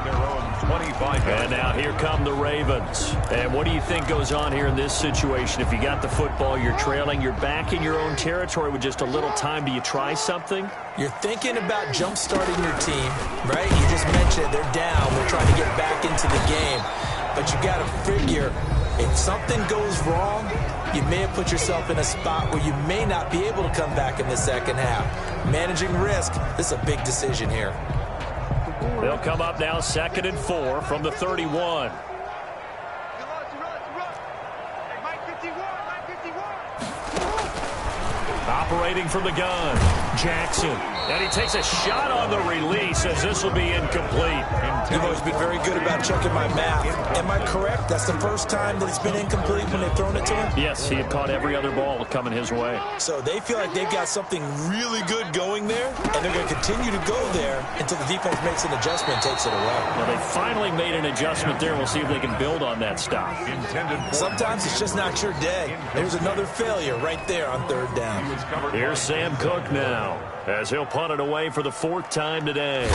[SPEAKER 2] And now here come the Ravens. And what do you think goes on here in this situation? If you got the football, you're trailing, you're back in your own territory with just a little time. Do you try something?
[SPEAKER 3] You're thinking about jump-starting your team, right? You just mentioned they're down. They're trying to get back into the game. But you got to figure, if something goes wrong, you may have put yourself in a spot where you may not be able to come back in the second half. Managing risk, this is a big decision here.
[SPEAKER 2] They'll come up now 2nd and 4 from the 31. Operating from the gun, Jackson. And he takes a shot on the release as this will be incomplete.
[SPEAKER 3] You've always been very good about checking my math. Am I correct? That's the first time that it's been incomplete when they've thrown it to him?
[SPEAKER 2] Yes, he had caught every other ball coming his way.
[SPEAKER 3] So they feel like they've got something really good going there, and they're going to continue to go there until the defense makes an adjustment and takes it away.
[SPEAKER 2] Well, they finally made an adjustment there. We'll see if they can build on that stop.
[SPEAKER 3] Sometimes it's just not your day. There's another failure right there on 3rd down.
[SPEAKER 2] Here's Sam Cook now, as he'll punt it away for the 4th time today.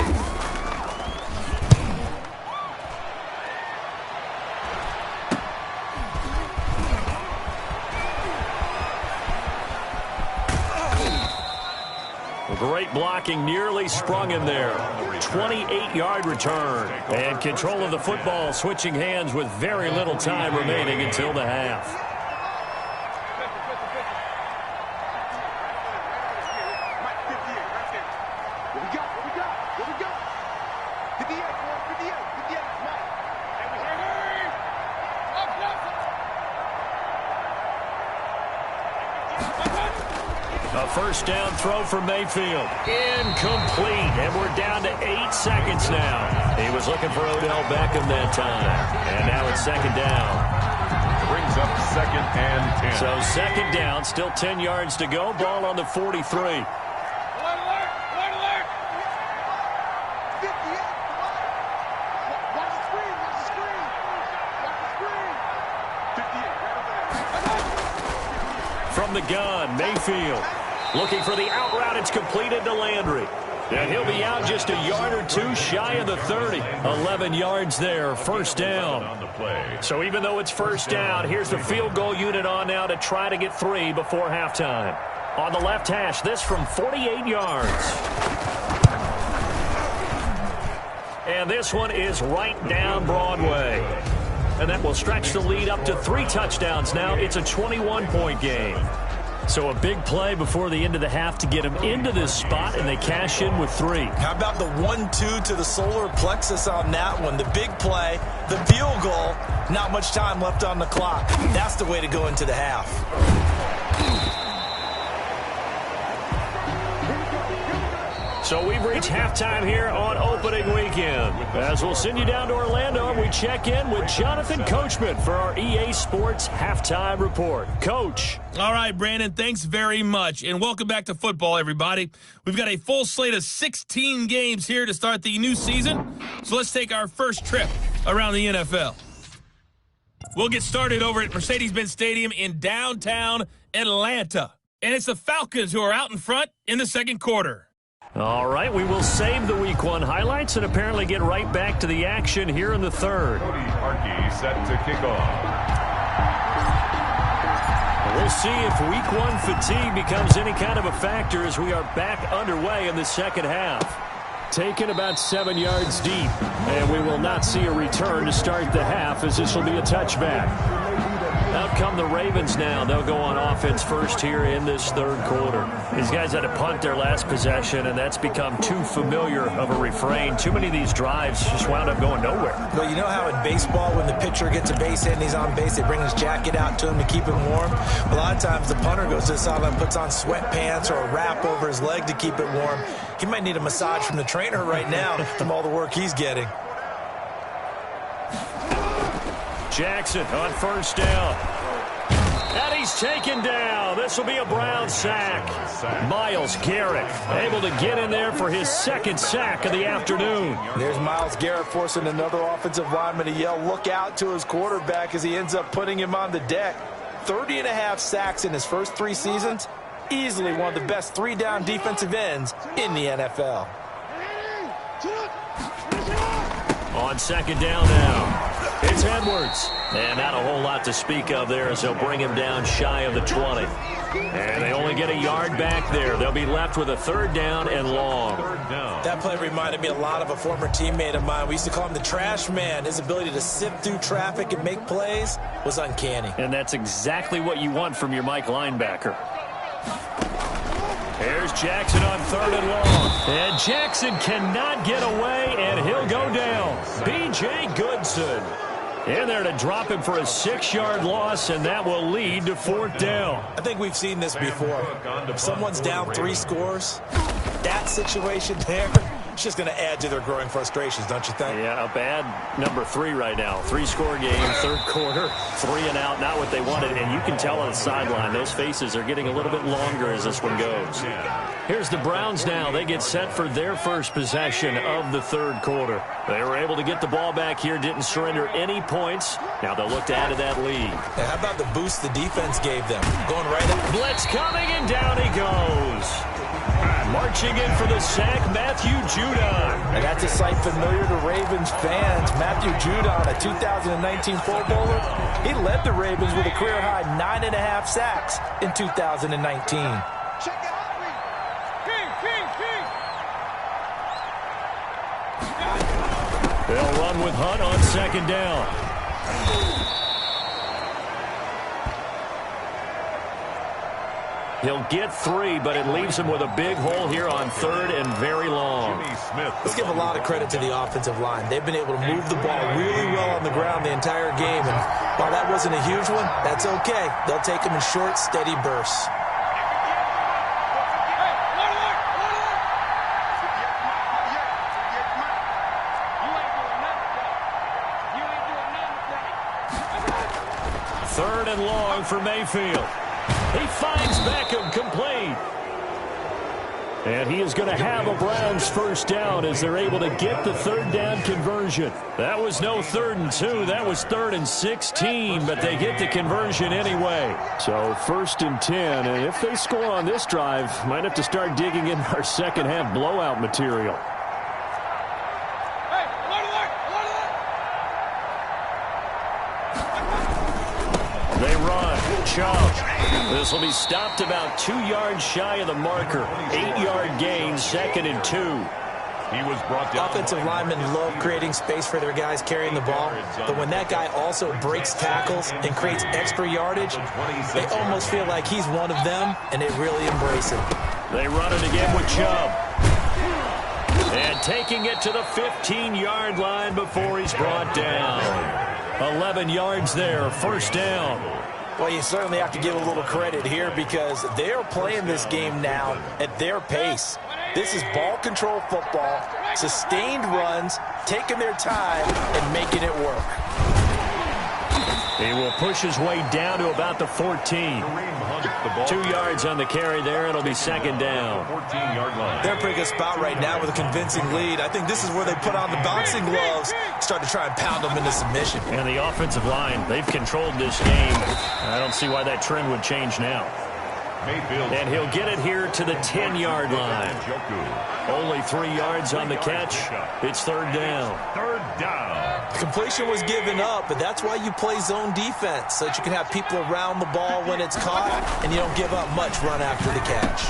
[SPEAKER 2] Great blocking, nearly sprung him there. 28-yard return. And control of the football, switching hands with very little time remaining until the half. A first down throw for Mayfield. Incomplete. And we're down to 8 seconds now. He was looking for Odell Beckham that time. And now it's second down.
[SPEAKER 1] Brings up 2nd and 10.
[SPEAKER 2] So second down, still 10 yards to go. Ball on the 43. From the gun, Mayfield. Looking for the out route. It's completed to Landry. And he'll be out just a yard or two shy of the 30. 11 yards there, first down. So even though it's first down, here's the field goal unit on now to try to get 3 before halftime. On the left hash, this from 48 yards. And this one is right down Broadway. And that will stretch the lead up to 3 touchdowns now. It's a 21-point game. So a big play before the end of the half to get them into this spot, and they cash in with 3.
[SPEAKER 3] How about the 1-2 to the solar plexus on that one? The big play, the field goal, not much time left on the clock. That's the way to go into the half.
[SPEAKER 2] So we've reached halftime here on opening weekend. As we'll send you down to Orlando, we check in with Jonathan Coachman for our EA Sports Halftime Report. Coach.
[SPEAKER 7] All right, Brandon, thanks very much. And welcome back to football, everybody. We've got a full slate of 16 games here to start the new season. So let's take our first trip around the NFL. We'll get started over at Mercedes-Benz Stadium in downtown Atlanta. And it's the Falcons who are out in front in the second quarter.
[SPEAKER 2] All right, we will save the Week 1 highlights and apparently get right back to the action here in the third.
[SPEAKER 1] Cody Parkey set to kick off.
[SPEAKER 2] We'll see if Week 1 fatigue becomes any kind of a factor as we are back underway in the second half.
[SPEAKER 4] Taken about 7 yards deep, and we will not see a return to start the half as this will be a touchback.
[SPEAKER 2] Out come the Ravens now. They'll go on offense first here in this third quarter. These guys had to punt their last possession, and that's become too familiar of a refrain. Too many of these drives just wound up going nowhere.
[SPEAKER 3] Well, you know how in baseball when the pitcher gets a base hit and he's on base, they bring his jacket out to him to keep him warm? A lot of times the punter goes to the sideline, puts on sweatpants or a wrap over his leg to keep it warm. He might need a massage from the trainer right now from all the work he's getting.
[SPEAKER 2] Jackson on first down. And he's taken down. This will be a Brown sack. Myles Garrett able to get in there for his second sack of the afternoon.
[SPEAKER 3] There's Myles Garrett forcing another offensive lineman to yell, look out to his quarterback as he ends up putting him on the deck. 30.5 sacks in his first 3 seasons. Easily one of the best 3-down defensive ends in the NFL.
[SPEAKER 2] On second down now. It's Edwards. And not a whole lot to speak of there as they'll bring him down shy of the 20. And they only get a yard back there. They'll be left with a third down and long.
[SPEAKER 3] That play reminded me a lot of a former teammate of mine. We used to call him the trash man. His ability to sift through traffic and make plays was uncanny.
[SPEAKER 2] And that's exactly what you want from your Mike linebacker. Here's Jackson on third and long. And Jackson cannot get away, and he'll go down. B.J. Goodson in there to drop him for a 6-yard loss, and that will lead to fourth down.
[SPEAKER 3] I think we've seen this before. If someone's down 3 scores, that situation there, it's just going to add to their growing frustrations, don't you think?
[SPEAKER 2] Yeah, a bad number 3 right now. 3-score game, third quarter, 3 and out, not what they wanted. And you can tell on the sideline, those faces are getting a little bit longer as this one goes. Here's the Browns now. They get set for their first possession of the third quarter. They were able to get the ball back here, didn't surrender any points. Now they'll look to add to that lead.
[SPEAKER 3] Yeah, how about the boost the defense gave them? Going right up.
[SPEAKER 2] Blitz coming, and down he goes. Marching in for the sack, Matthew Judon.
[SPEAKER 3] And that's a sight familiar to Ravens fans. Matthew Judon, a 2019 Pro Bowler. He led the Ravens with a career-high 9.5 sacks in 2019.
[SPEAKER 4] run with Hunt on second down. He'll get 3, but it leaves him with a big hole here on third and very long.
[SPEAKER 3] Let's give a lot of credit to the offensive line. They've been able to move the ball really well on the ground the entire game. And while that wasn't a huge one, that's okay. They'll take them in short, steady bursts.
[SPEAKER 4] Third and long for Mayfield. He finds Beckham complete. And he is going to have a Browns first down as they're able to get the third down conversion. That was no 3rd and 2. That was 3rd and 16, but they get the conversion anyway.
[SPEAKER 2] So 1st and 10, and if they score on this drive, might have to start digging in our second half blowout material.
[SPEAKER 4] They run. Chubb. This will be stopped about 2 yards shy of the marker. 8-yard gain, 2nd and 2.
[SPEAKER 1] He was brought down.
[SPEAKER 3] Offensive linemen love creating space for their guys carrying the ball, but when that guy also breaks tackles and creates extra yardage, they almost feel like he's one of them, and they really embrace him.
[SPEAKER 4] They run it again with Chubb. And taking it to the 15-yard line before he's brought down. 11 yards there, first down.
[SPEAKER 3] Well, you certainly have to give a little credit here because they're playing this game now at their pace. This is ball control football, sustained runs, taking their time, and making it work.
[SPEAKER 4] He will push his way down to about the 14. 2 yards on the carry there. It'll be second down.
[SPEAKER 1] 14-yard line.
[SPEAKER 3] They're in a pretty good spot right now with a convincing lead. I think this is where they put on the boxing gloves, start to try and pound them into submission.
[SPEAKER 4] And the offensive line, they've controlled this game. I don't see why that trend would change now.
[SPEAKER 1] Mayfield.
[SPEAKER 4] And he'll get it here to the 10-yard line. Only 3 yards on the catch. It's third down.
[SPEAKER 1] Third down.
[SPEAKER 3] Completion was given up, but that's why you play zone defense, so that you can have people around the ball when it's caught, and you don't give up much run after the catch.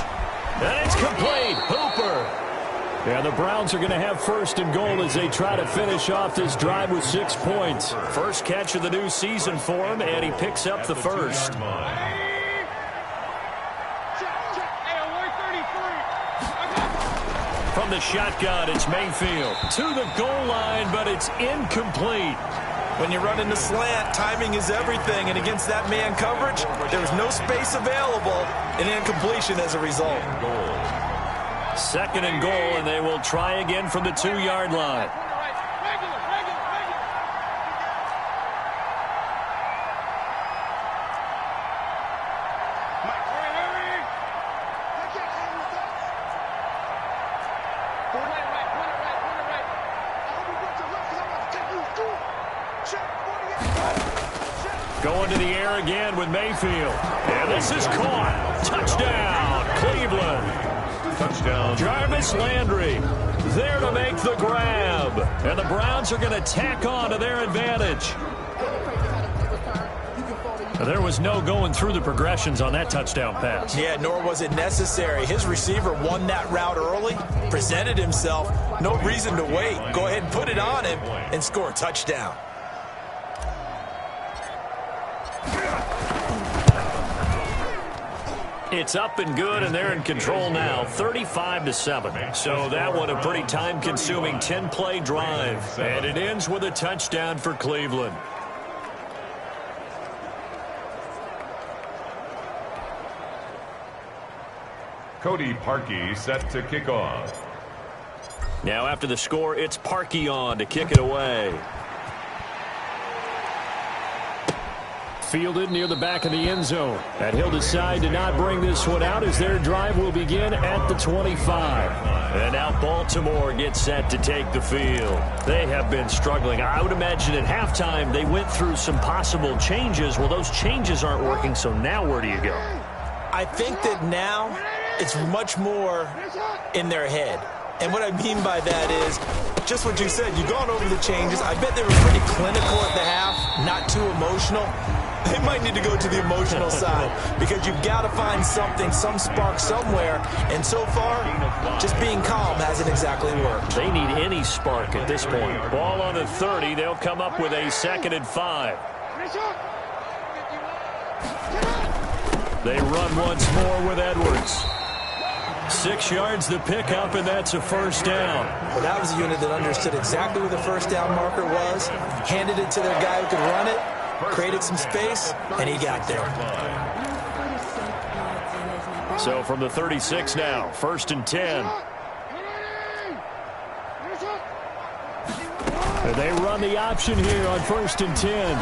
[SPEAKER 4] And it's complete. Hooper.
[SPEAKER 2] Yeah, the Browns are going to have 1st and goal as they try to finish off this drive with 6 points.
[SPEAKER 4] First catch of the new season for him, and he picks up the first. From the shotgun, it's Mayfield to the goal line, but it's incomplete.
[SPEAKER 3] When you run into slant, timing is everything, and against that man coverage, there's no space available, and incompletion as a result.
[SPEAKER 4] 2nd and goal, and they will try again from the 2-yard line. Going to the air again with Mayfield. And this is caught. Touchdown, Cleveland.
[SPEAKER 1] Touchdown.
[SPEAKER 4] Jarvis Landry there to make the grab. And the Browns are going to tack on to their advantage. There was no going through the progressions on that touchdown pass.
[SPEAKER 3] Yeah, nor was it necessary. His receiver won that route early, presented himself. No reason to wait. Go ahead and put it on him and score a touchdown.
[SPEAKER 4] It's up and good, and they're in control now, 35-7. So that one a pretty time-consuming 10-play drive. And it ends with a touchdown for Cleveland.
[SPEAKER 1] Cody Parkey set to kick off.
[SPEAKER 4] Now after the score, it's Parkey on to kick it away.
[SPEAKER 2] Fielded near the back of the end zone. And he'll decide to not bring this one out as their drive will begin at the 25.
[SPEAKER 4] And now Baltimore gets set to take the field. They have been struggling. I would imagine at halftime they went through some possible changes. Well, those changes aren't working, so now where do you go?
[SPEAKER 3] I think that now it's much more in their head. And what I mean by that is just what you said. You've gone over the changes. I bet they were pretty clinical at the half, not too emotional. They might need to go to the emotional side because you've got to find something, some spark somewhere. And so far, just being calm hasn't exactly worked.
[SPEAKER 4] They need any spark at this point. Ball on the 30. They'll come up with a 2nd and 5. They run once more with Edwards. 6 yards the pickup, and that's a first down.
[SPEAKER 3] Well, that was a unit that understood exactly where the first down marker was, handed it to their guy who could run it, created some space, and he got there.
[SPEAKER 4] So from the 36 now, 1st and 10. And they run the option here on 1st and 10.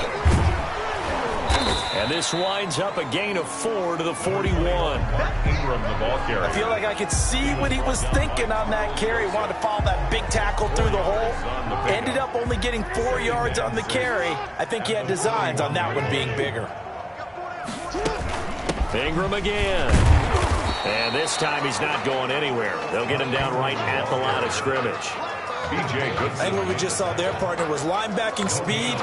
[SPEAKER 4] And this winds up a gain of 4 to the 41.
[SPEAKER 1] Ingram, the ball carrier.
[SPEAKER 3] I feel like I could see what he was thinking on that carry. He wanted to follow that big tackle through the hole. Ended up only getting 4 yards on the carry. I think he had designs on that one being bigger.
[SPEAKER 4] Ingram again. And this time he's not going anywhere. They'll get him down right at the line of scrimmage.
[SPEAKER 1] B.J. Goodson.
[SPEAKER 3] I think what we just saw their partner was linebacking speed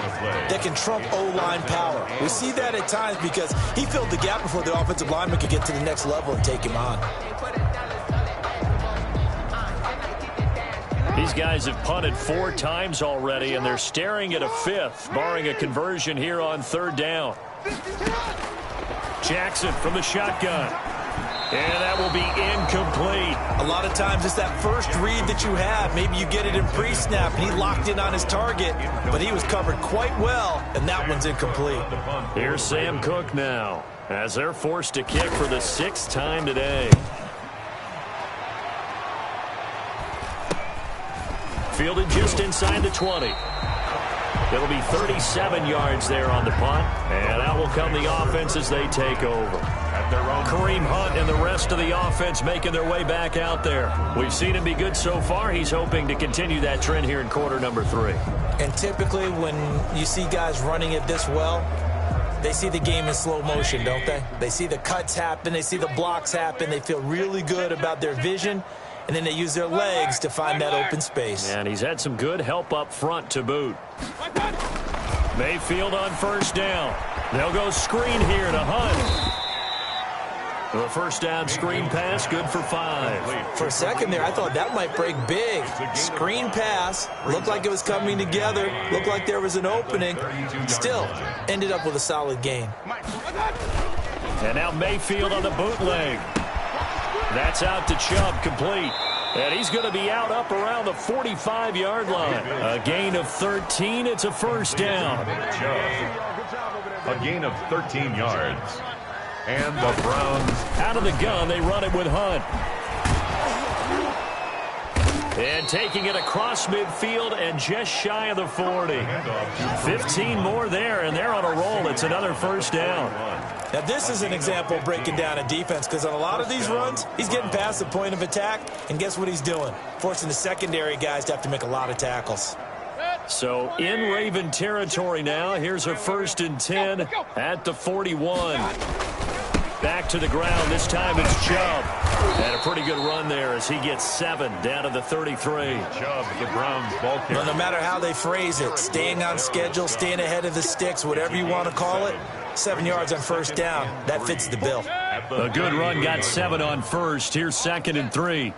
[SPEAKER 3] that can trump O-line power. We see that at times because he filled the gap before the offensive lineman could get to the next level and take him on.
[SPEAKER 4] These guys have punted 4 times already, and they're staring at a 5th, barring a conversion here on 3rd down. Jackson from the shotgun. And that will be incomplete.
[SPEAKER 3] A lot of times it's that first read that you have. Maybe you get it in pre-snap, and he locked in on his target, but he was covered quite well, and that one's incomplete.
[SPEAKER 4] Here's Sam Cook now, as they're forced to kick for the 6th time today. Fielded just inside the 20. It'll be 37 yards there on the punt, and out will come the offense as they take over. Kareem Hunt and the rest of the offense making their way back out there. We've seen him be good so far. He's hoping to continue that trend here in quarter number 3.
[SPEAKER 3] And typically when you see guys running it this well, they see the game in slow motion, don't they? They see the cuts happen. They see the blocks happen. They feel really good about their vision, and then they use their legs to find that open space.
[SPEAKER 4] And he's had some good help up front to boot. Mayfield on 1st down. They'll go screen here to Hunt. The first down screen pass, good for 5.
[SPEAKER 3] For a second there, I thought that might break big. Screen pass, looked like it was coming together, looked like there was an opening. Still, ended up with a solid gain.
[SPEAKER 4] And now Mayfield on the bootleg. That's out to Chubb, complete. And he's going to be out up around the 45-yard line. A gain of 13, it's a first down.
[SPEAKER 1] A gain of 13 yards. And the Browns.
[SPEAKER 4] Out of the gun, they run it with Hunt. And taking it across midfield and just shy of the 40. 15 more there, and they're on a roll. It's another first down.
[SPEAKER 3] Now, this is an example of breaking down a defense because on a lot of these runs, he's getting past the point of attack, and guess what he's doing? Forcing the secondary guys to have to make a lot of tackles.
[SPEAKER 4] So in Raven territory now. Here's a 1st and 10 at the 41. Back to the ground. This time it's Chubb. And a pretty good run there as he gets 7 down to the 33.
[SPEAKER 1] Chubb, the Browns ball carrier.
[SPEAKER 3] No matter how they phrase it, staying on schedule, staying ahead of the sticks, whatever you want to call it, 7 yards on 1st down. That fits the bill.
[SPEAKER 4] A good run, got 7 on 1st. Here's 2nd and 3.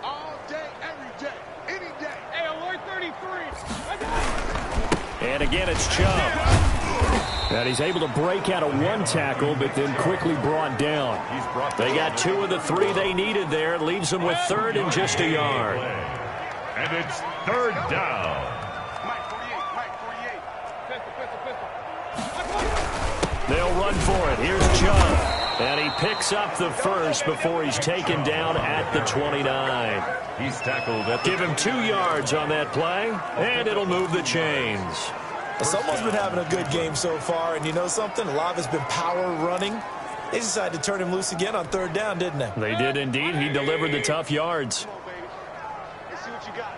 [SPEAKER 4] And again, it's Chubb. And he's able to break out of 1 tackle, but then quickly brought down. They got 2 of the 3 they needed there. It leaves them with 3rd and just a yard.
[SPEAKER 1] And it's 3rd down.
[SPEAKER 4] They'll run for it. Here's Chubb. And he picks up the 1st before he's taken down at the 29.
[SPEAKER 1] He's tackled at the...
[SPEAKER 4] Give him 2 yards on that play, and it'll move the chains.
[SPEAKER 3] Someone's been having a good game so far, and you know something? A lot of it's been power running. They decided to turn him loose again on 3rd down, didn't they?
[SPEAKER 4] They did indeed. He delivered the tough yards.
[SPEAKER 6] Let's see what you got.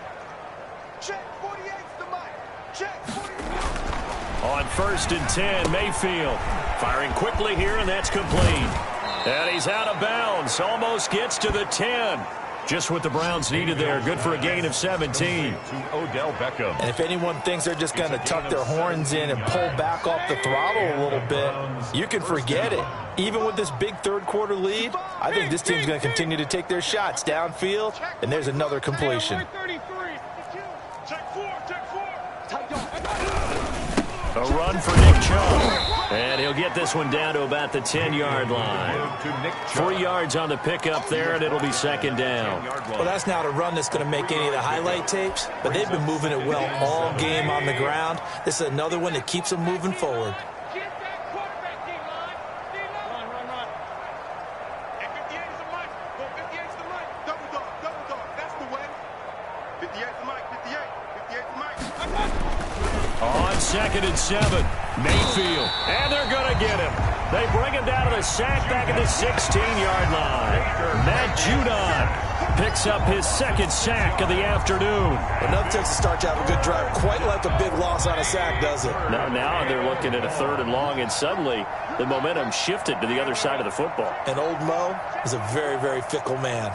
[SPEAKER 6] Check 48's the mic. Check 48.
[SPEAKER 4] On 1st and 10, Mayfield firing quickly here, and that's complete. And he's out of bounds. Almost gets to the 10. Just what the Browns needed there. Good for a gain of 17.
[SPEAKER 1] To Odell Beckham.
[SPEAKER 3] And if anyone thinks they're just going to tuck their horns in and pull back off the throttle a little bit, you can forget it. Even with this big third-quarter lead, I think this team's going to continue to take their shots downfield, and there's another completion.
[SPEAKER 4] A run for Nick Chubb. And he'll get this one down to about the 10-yard line. 3 yards on the pickup there, and it'll be second down.
[SPEAKER 3] Well, that's not a run that's going to make any of the highlight tapes, but they've been moving it well all game on the ground. This is another one that keeps them moving forward.
[SPEAKER 4] On 2nd and 7, Mayfield, and they're going to get him. They bring him down to the sack back at the 16-yard line. Matt Judon picks up his second sack of the afternoon.
[SPEAKER 3] Another Texas start to have a good drive, quite like a big loss on a sack, does it?
[SPEAKER 4] Now they're looking at a 3rd and long, and suddenly the momentum shifted to the other side of the football.
[SPEAKER 3] And old Mo is a very, very fickle man.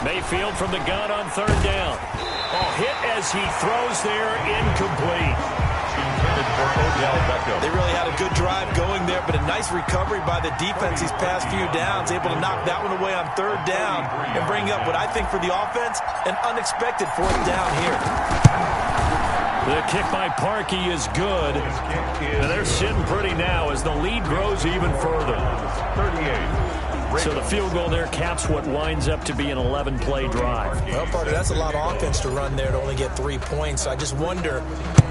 [SPEAKER 4] Mayfield from the gun on 3rd down. Hit as he throws there, incomplete.
[SPEAKER 1] Intended for Odell Beckham.
[SPEAKER 3] They really had a good drive going there, but a nice recovery by the defense these past few downs, able to knock that one away on 3rd down and bring up what I think for the offense, an unexpected 4th down here.
[SPEAKER 4] The kick by Parkey is good. And they're sitting pretty now as the lead grows even further.
[SPEAKER 1] 38.
[SPEAKER 4] So the field goal there caps what winds up to be an 11-play drive.
[SPEAKER 3] Well, partner, that's a lot of offense to run there to only get 3 points. So I just wonder,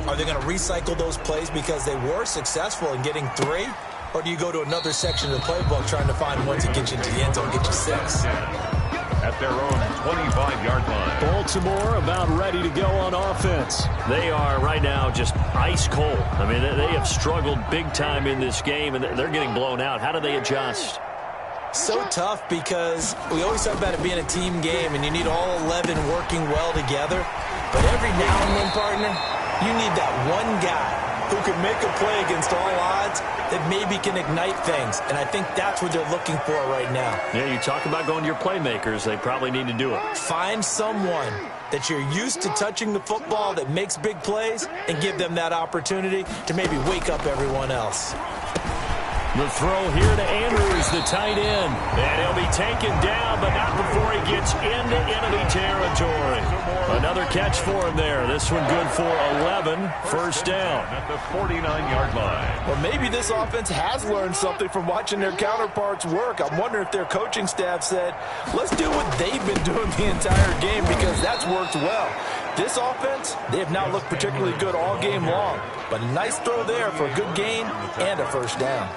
[SPEAKER 3] are they going to recycle those plays because they were successful in getting 3? Or do you go to another section of the playbook trying to find one to get you into the end zone, get you 6?
[SPEAKER 1] At their own 25-yard line.
[SPEAKER 4] Baltimore about ready to go on offense. They are right now just ice cold. I mean, they have struggled big time in this game, and they're getting blown out. How do they adjust?
[SPEAKER 3] So tough because we always talk about it being a team game and you need all 11 working well together. But every now and then, partner, you need that one guy who can make a play against all odds that maybe can ignite things. And I think that's what they're looking for right now.
[SPEAKER 4] Yeah, you talk about going to your playmakers. They probably need to do it.
[SPEAKER 3] Find someone that you're used to touching the football that makes big plays and give them that opportunity to maybe wake up everyone else.
[SPEAKER 4] The throw here to Andrews, the tight end. And he'll be taken down, but not before he gets into enemy territory. Another catch for him there. This one good for 11, 1st down.
[SPEAKER 1] At the 49-yard line.
[SPEAKER 3] Well, maybe this offense has learned something from watching their counterparts work. I'm wondering if their coaching staff said, let's do what they've been doing the entire game because that's worked well. This offense, they have not looked particularly good all game long. But a nice throw there for a good gain and a 1st down.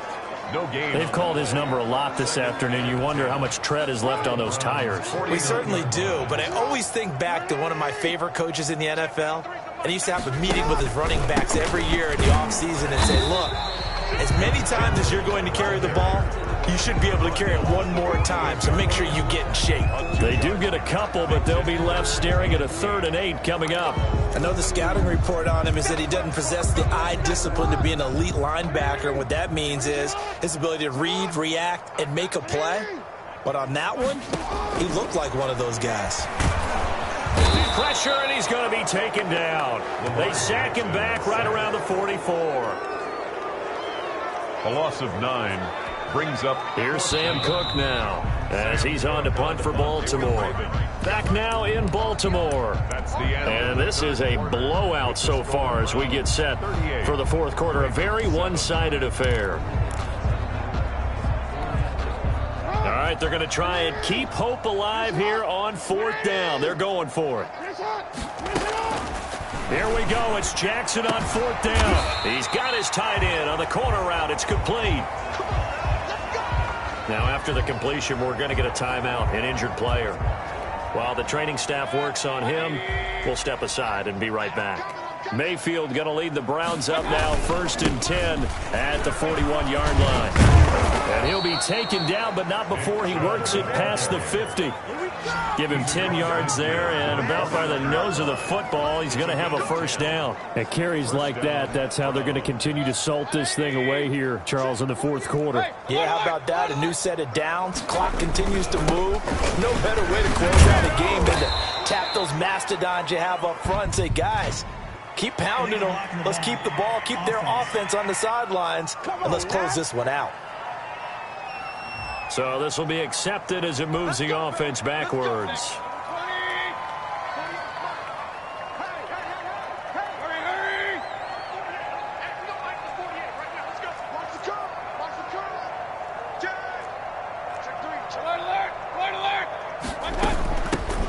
[SPEAKER 1] No gain.
[SPEAKER 4] They've called his number a lot this afternoon. You wonder how much tread is left on those tires.
[SPEAKER 3] We certainly do, but I always think back to one of my favorite coaches in the NFL, and he used to have a meeting with his running backs every year in the offseason and say, look, as many times as you're going to carry the ball, you should be able to carry it one more time, so make sure you get in shape.
[SPEAKER 4] They do get a couple, but they'll be left staring at a 3rd and 8 coming up.
[SPEAKER 3] I know the scouting report on him is that he doesn't possess the eye discipline to be an elite linebacker, and what that means is his ability to read, react, and make a play. But on that one, he looked like one of those guys.
[SPEAKER 4] Pressure, and he's going to be taken down. They sack him back right around the 44.
[SPEAKER 1] A loss of 9 brings up.
[SPEAKER 4] Here's Sam Cook now as he's on to punt for Baltimore. Back now in Baltimore. And this is a blowout so far as we get set for the 4th quarter. A very one-sided affair. All right, they're going to try and keep hope alive here on 4th down. They're going for it. Here we go. It's Jackson on 4th down. He's got his tight end on the corner route. It's complete. Now, after the completion, we're going to get a timeout, an injured player. While the training staff works on him, we'll step aside and be right back. Mayfield going to lead the Browns up now, 1st and 10 at the 41-yard line. And he'll be taken down, but not before he works it past the 50. Give him 10 yards there, and about by the nose of the football, he's going to have a first down. At carries like that, that's how they're going to continue to salt this thing away here, Charles, in the fourth quarter.
[SPEAKER 3] Yeah, how about that? A new set of downs. Clock continues to move. No better way to close out a game than to tap those mastodons you have up front and say, guys, keep pounding them. Let's keep the ball, keep their offense on the sidelines, and let's close this one out.
[SPEAKER 4] So this will be accepted as it moves the offense backwards.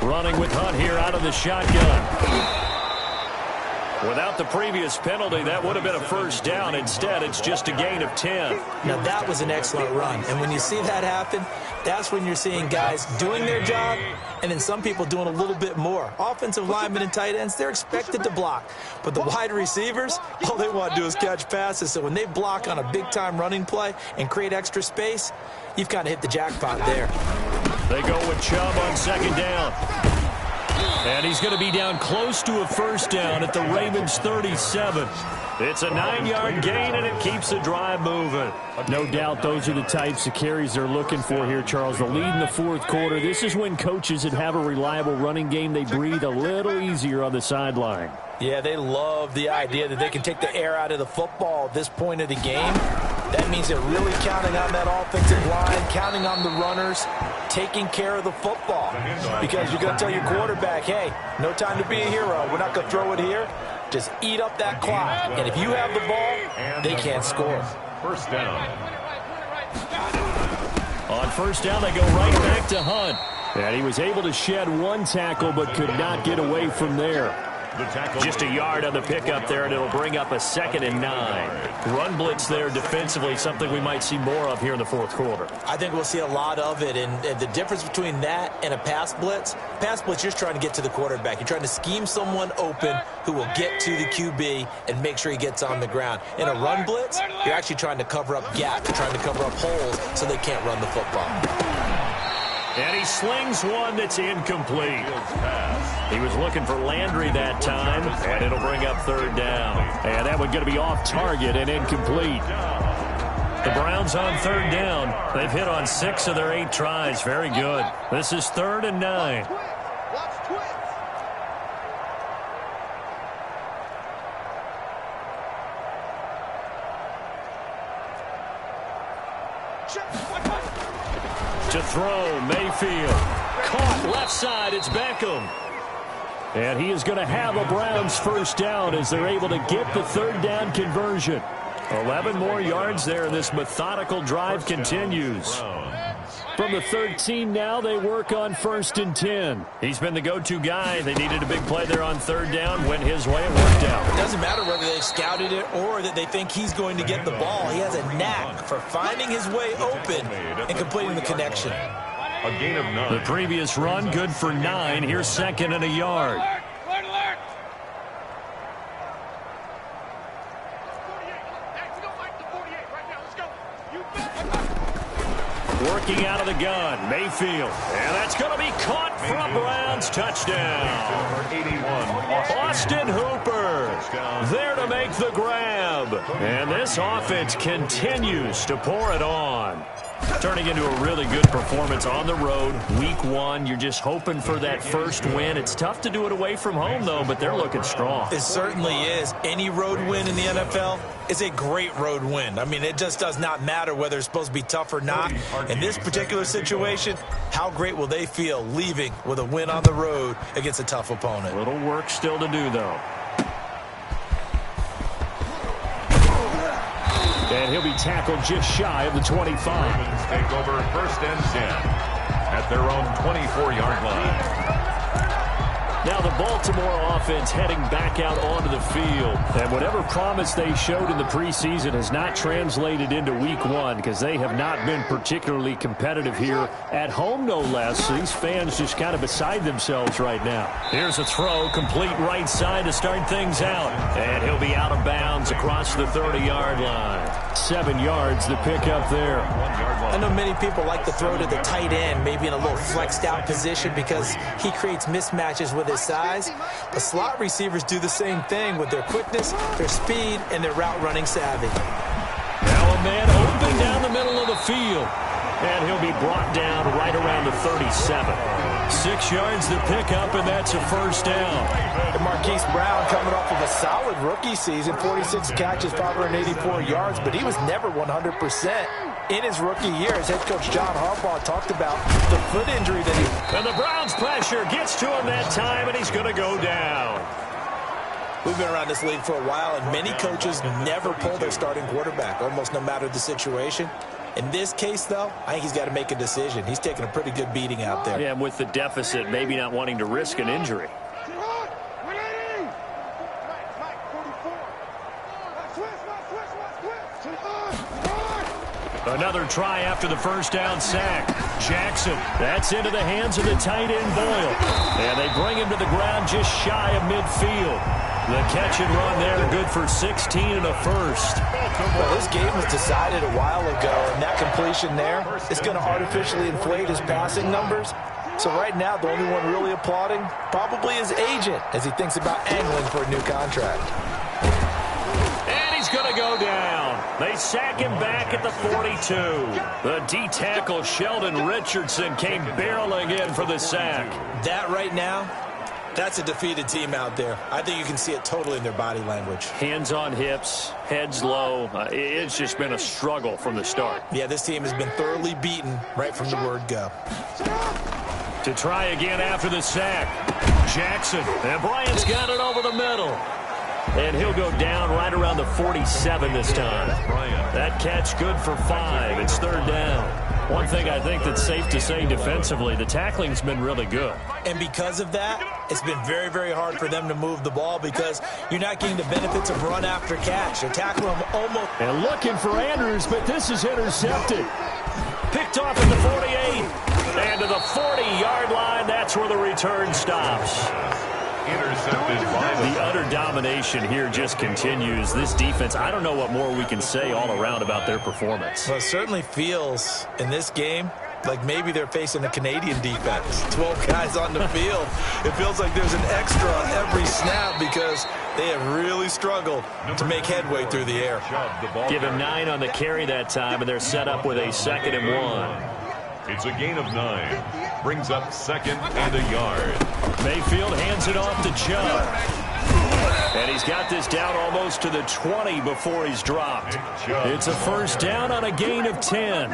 [SPEAKER 4] Running with Hunt here out of the shotgun. Without the previous penalty, that would have been a first down. Instead, it's just a gain of 10.
[SPEAKER 3] Now, that was an excellent run. And when you see that happen, that's when you're seeing guys doing their job and then some people doing a little bit more. Offensive linemen and tight ends, they're expected to block. But the wide receivers, all they want to do is catch passes. So when they block on a big-time running play and create extra space, you've kind of hit the jackpot there.
[SPEAKER 4] They go with Chubb on second down. And he's going to be down close to a first down at the Ravens' 37. It's a 9-yard gain, and it keeps the drive moving.
[SPEAKER 2] No doubt those are the types of carries they're looking for here, Charles. The lead in the fourth quarter. This is when coaches that have a reliable running game, they breathe a little easier on the sideline.
[SPEAKER 3] Yeah, they love the idea that they can take the air out of the football at this point of the game. That means they're really counting on that offensive line, counting on the runners, taking care of the football. Because you're going to tell your quarterback, hey, no time to be a hero. We're not going to throw it here. Just eat up that clock. And if you have the ball, they can't score.
[SPEAKER 1] First down.
[SPEAKER 4] On first down, they go right back to Hunt.
[SPEAKER 2] And he was able to shed one tackle but could not get away from there.
[SPEAKER 4] Just a yard on the pickup there, and it'll bring up a 2nd and 9. Run blitz there defensively, something we might see more of here in the fourth quarter.
[SPEAKER 3] I think we'll see a lot of it, and the difference between that and a pass blitz, you're just trying to get to the quarterback. You're trying to scheme someone open who will get to the QB and make sure he gets on the ground. In a run blitz, you're actually trying to cover up gaps. You're trying to cover up holes so they can't run the football.
[SPEAKER 4] And he slings one that's incomplete. He was looking for Landry that time, and it'll bring up third down.
[SPEAKER 2] And that one going to be off target and incomplete.
[SPEAKER 4] The Browns on third down. They've hit on 6 of their 8 tries. Very good. This is 3rd and 9. To throw, Mayfield. Caught left side, it's Beckham.
[SPEAKER 2] And he is going to have a Browns first down as they're able to get the third down conversion.
[SPEAKER 4] 11 more yards there. This methodical drive continues.
[SPEAKER 2] From the 13 now, they work on 1st and 10.
[SPEAKER 4] He's been the go-to guy. They needed a big play there on third down. Went his way. It worked out.
[SPEAKER 3] It doesn't matter whether they've scouted it or that they think he's going to get the ball. He has a knack for finding his way open and completing the connection.
[SPEAKER 1] A gain of 9.
[SPEAKER 4] The previous run, good for 9. Here's 2nd and a yard. Working out of the gun, Mayfield. And that's going to be caught for a Browns touchdown.
[SPEAKER 1] Number 81,
[SPEAKER 4] Austin Hooper there to make the grab. And this offense continues to pour it on. Turning into a really good performance on the road. Week 1, you're just hoping for that first win. It's tough to do it away from home, though, but they're looking strong.
[SPEAKER 3] It certainly is. Any road win in the NFL is a great road win. I mean, it just does not matter whether it's supposed to be tough or not. In this particular situation, how great will they feel leaving with a win on the road against a tough opponent?
[SPEAKER 4] A little work still to do, though.
[SPEAKER 2] And he'll be tackled just shy of the 25.
[SPEAKER 1] take over 1st and 10 at their own 24-yard line.
[SPEAKER 2] Now the Baltimore offense heading back out onto the field. And whatever promise they showed in the preseason has not translated into week 1 because they have not been particularly competitive here at home, no less. These fans just kind of beside themselves right now.
[SPEAKER 4] Here's a throw, complete right side to start things out. And he'll be out of bounds runs across the 30-yard line. 7 yards the pickup there.
[SPEAKER 3] I know many people like to throw to the tight end, maybe in a little flexed out position because he creates mismatches with his size. The slot receivers do the same thing with their quickness, their speed, and their route running savvy.
[SPEAKER 4] Now a man open down the middle of the field. And he'll be brought down right around the 37. 6 yards the pickup, and that's a first down.
[SPEAKER 3] And Marquise Brown coming off of a solid rookie season, 46 catches, 584 yards, but he was never 100%. In his rookie year, as head coach John Harbaugh talked about the foot injury that he...
[SPEAKER 4] And the Browns pressure gets to him that time, and he's going to go down.
[SPEAKER 3] We've been around this league for a while, and many coaches never pull their starting quarterback, almost no matter the situation. In this case, though, I think he's got to make a decision. He's taking a pretty good beating out there.
[SPEAKER 4] Yeah, and with the deficit, maybe not wanting to risk an injury. Another try after the first down sack. Jackson, that's into the hands of the tight end Boyle. And they bring him to the ground just shy of midfield. The catch and run there, good for 16 and a first.
[SPEAKER 3] Well, this game was decided a while ago, and that completion there is going to artificially inflate his passing numbers. So right now, the only one really applauding probably his agent as he thinks about angling for a new contract.
[SPEAKER 4] And he's going to go down. They sack him back at the 42. The D-tackle Sheldon Richardson came barreling in for the sack.
[SPEAKER 3] That right now, that's a defeated team out there. I think you can see it totally in their body language.
[SPEAKER 4] Hands on hips, heads low. It's just been a struggle from the start.
[SPEAKER 3] Yeah, this team has been thoroughly beaten right from the word go.
[SPEAKER 4] To try again after the sack. Jackson. And Bryant's got it over the middle. And he'll go down right around the 47 this time. That catch good for 5. It's third down. One thing I think that's safe to say defensively, the tackling's been really good.
[SPEAKER 3] And because of that, it's been very, very hard for them to move the ball because you're not getting the benefits of run after catch. They're tackling them almost.
[SPEAKER 4] And looking for Andrews, but this is intercepted. Picked off at the 48. And to the 40-yard line, that's where the return stops.
[SPEAKER 1] Intercepted by
[SPEAKER 4] the utter domination here just continues. This defense, I don't know what more we can say all around about their performance.
[SPEAKER 3] Well, it certainly feels in this game like maybe they're facing a Canadian defense. 12 guys on the field. It feels like there's an extra on every snap because they have really struggled to make headway through the air.
[SPEAKER 4] Give him 9 on the carry that time, and they're set up with a 2nd and 1.
[SPEAKER 1] It's a gain of 9. Brings up 2nd and a yard.
[SPEAKER 4] Mayfield hands it off to Chubb. And he's got this down almost to the 20 before he's dropped. It's a first down on a gain of 10.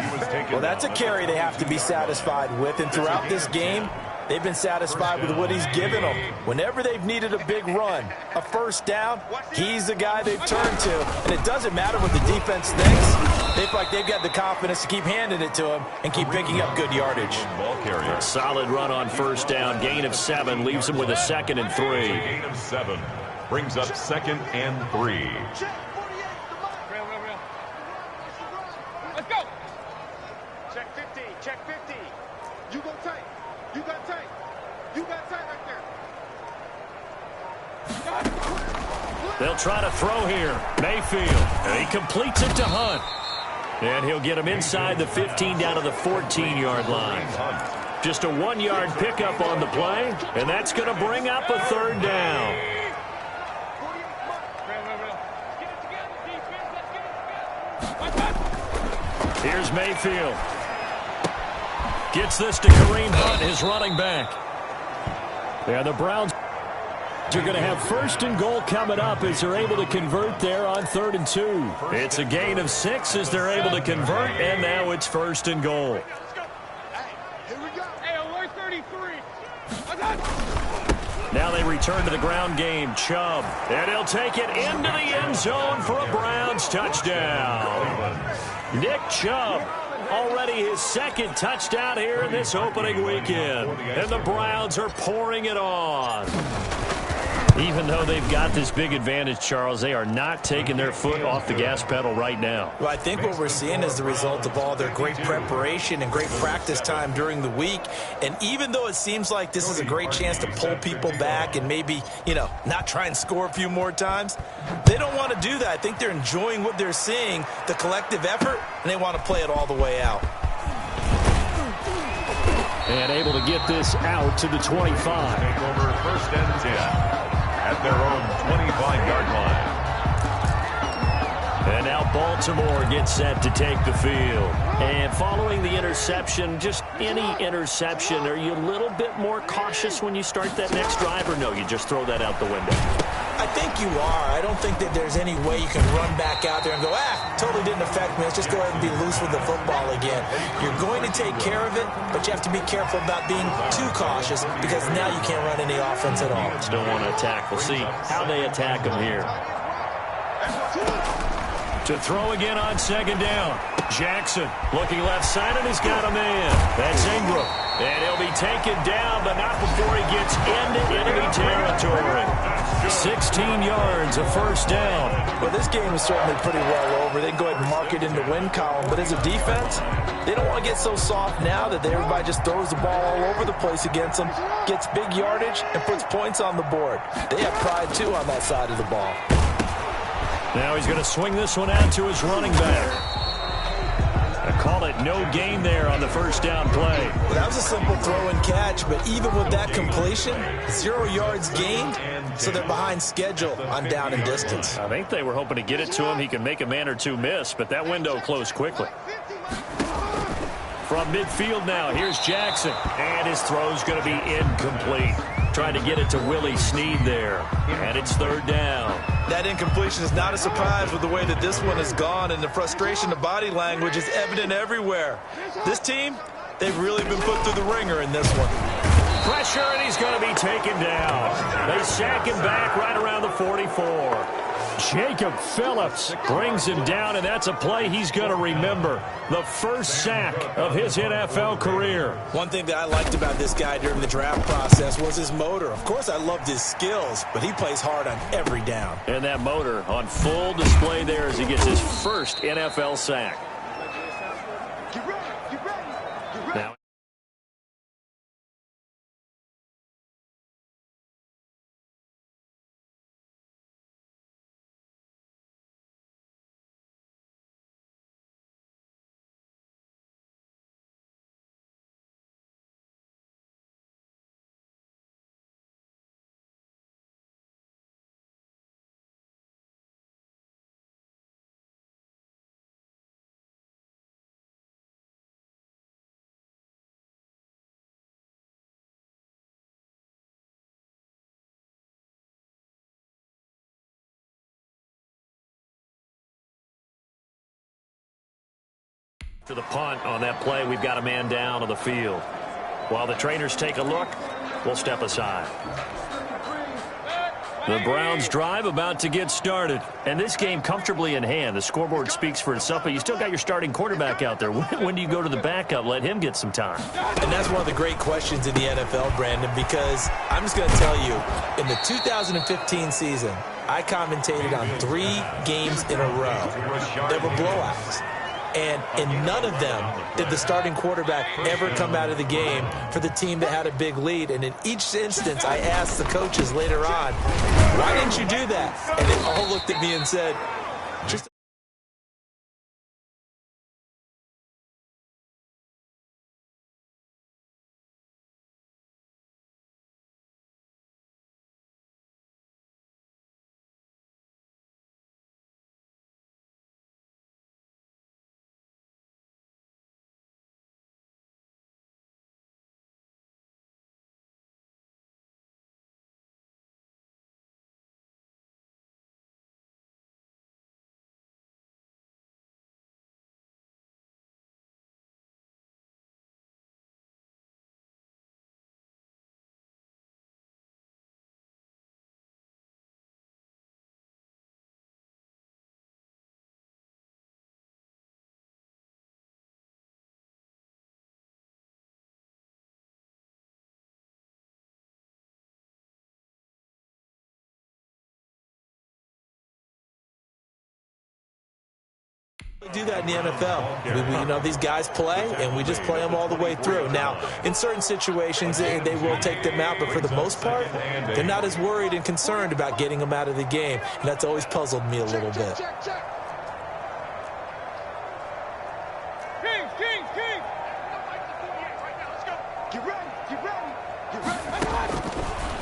[SPEAKER 3] Well, that's a carry they have to be satisfied with. And throughout this game, they've been satisfied with what he's given them. Whenever they've needed a big run, a first down, he's the guy they've turned to. And it doesn't matter what the defense thinks. They feel like they've got the confidence to keep handing it to him and keep picking up good yardage.
[SPEAKER 4] A solid run on first down. Gain of 7 leaves him with a 2nd and 3.
[SPEAKER 1] Gain of 7 brings up 2nd and 3.
[SPEAKER 6] Let's go. Check 50. Check 50. You go tight. You got tight. You got tight right there.
[SPEAKER 4] They'll try to throw here. Mayfield. And he completes it to Hunt. And he'll get him inside the 15 down to the 14-yard line. Just a 1-yard pickup on the play, and that's going to bring up a third down. Here's Mayfield. Gets this to Kareem Hunt, his running back. Yeah, the Browns are going to have 1st and goal coming up as they're able to convert there on 3rd and 2. It's a gain of 6 as they're able to convert, and now it's 1st and goal.
[SPEAKER 6] Here we go. Hey, alert 33.
[SPEAKER 4] Now they return to the ground game. Chubb. And he'll take it into the end zone for a Browns touchdown. Nick Chubb. Already his 2nd touchdown here in this opening weekend. And the Browns are pouring it on. Even though they've got this big advantage, Charles, they are not taking their foot off the gas pedal right now.
[SPEAKER 3] Well, I think what we're seeing is the result of all their great preparation and great practice time during the week. And even though it seems like this is a great chance to pull people back and maybe, not try and score a few more times, they don't want to do that. I think they're enjoying what they're seeing, the collective effort, and they want to play it all the way out.
[SPEAKER 4] And able to get this out to the 25.
[SPEAKER 1] Take over 1st and 10. At their own 25-yard line.
[SPEAKER 4] And now Baltimore gets set to take the field. And following the interception, just any interception, are you a little bit more cautious when you start that next drive, or no, you just throw that out the window?
[SPEAKER 3] I think you are. I don't think that there's any way you can run back out there and go, totally didn't affect me. Let's just go ahead and be loose with the football again. You're going to take care of it, but you have to be careful about being too cautious because now you can't run any offense at all.
[SPEAKER 4] Still want to attack. We'll see how they attack them here. To throw again on 2nd down. Jackson looking left side, and he's got a man. That's Ingram. And he'll be taken down, but not before he gets into enemy territory. 16 yards, a 1st down.
[SPEAKER 3] Well, this game is certainly pretty well over. They can go ahead and mark it in the win column. But as a defense, they don't want to get so soft now that everybody just throws the ball all over the place against them, gets big yardage, and puts points on the board. They have pride, too, on that side of the ball.
[SPEAKER 4] Now he's going to swing this one out to his running back. I call it no gain there on the 1st down play.
[SPEAKER 3] Well, that was a simple throw and catch, but even with that completion, 0 yards gained, so they're behind schedule on down and distance.
[SPEAKER 4] I think they were hoping to get it to him. He can make a man or two miss, but that window closed quickly. From midfield now, here's Jackson, and his throw's going to be incomplete. Trying to get it to Willie Snead there, and it's 3rd down.
[SPEAKER 3] That incompletion is not a surprise with the way that this one has gone, and the frustration of body language is evident everywhere. This team, they've really been put through the ringer in this one.
[SPEAKER 4] Pressure, and he's going to be taken down. They sack him back right around the 44. Jacob Phillips brings him down, and that's a play he's going to remember. The first sack of his NFL career.
[SPEAKER 3] One thing that I liked about this guy during the draft process was his motor. Of course, I loved his skills, but he plays hard on every down.
[SPEAKER 4] And that motor on full display there as he gets his first NFL sack. Now to the punt on that play, we've got a man down on the field. While the trainers take a look, we'll step aside. The Browns drive about to get started. And this game comfortably in hand. The scoreboard speaks for itself, but you still got your starting quarterback out there. When do you go to the backup? Let him get some time.
[SPEAKER 3] And that's one of the great questions in the NFL, Brandon, because I'm just going to tell you, in the 2015 season, I commentated on 3 games in a row. There were blowouts. And in none of them did the starting quarterback ever come out of the game for the team that had a big lead. And in each instance, I asked the coaches later on, why didn't you do that? And they all looked at me and said, just We do that in the NFL. These guys play, and we just play them all the way through. Now, in certain situations, they will take them out, but for the most part, they're not as worried and concerned about getting them out of the game, and that's always puzzled me a little bit.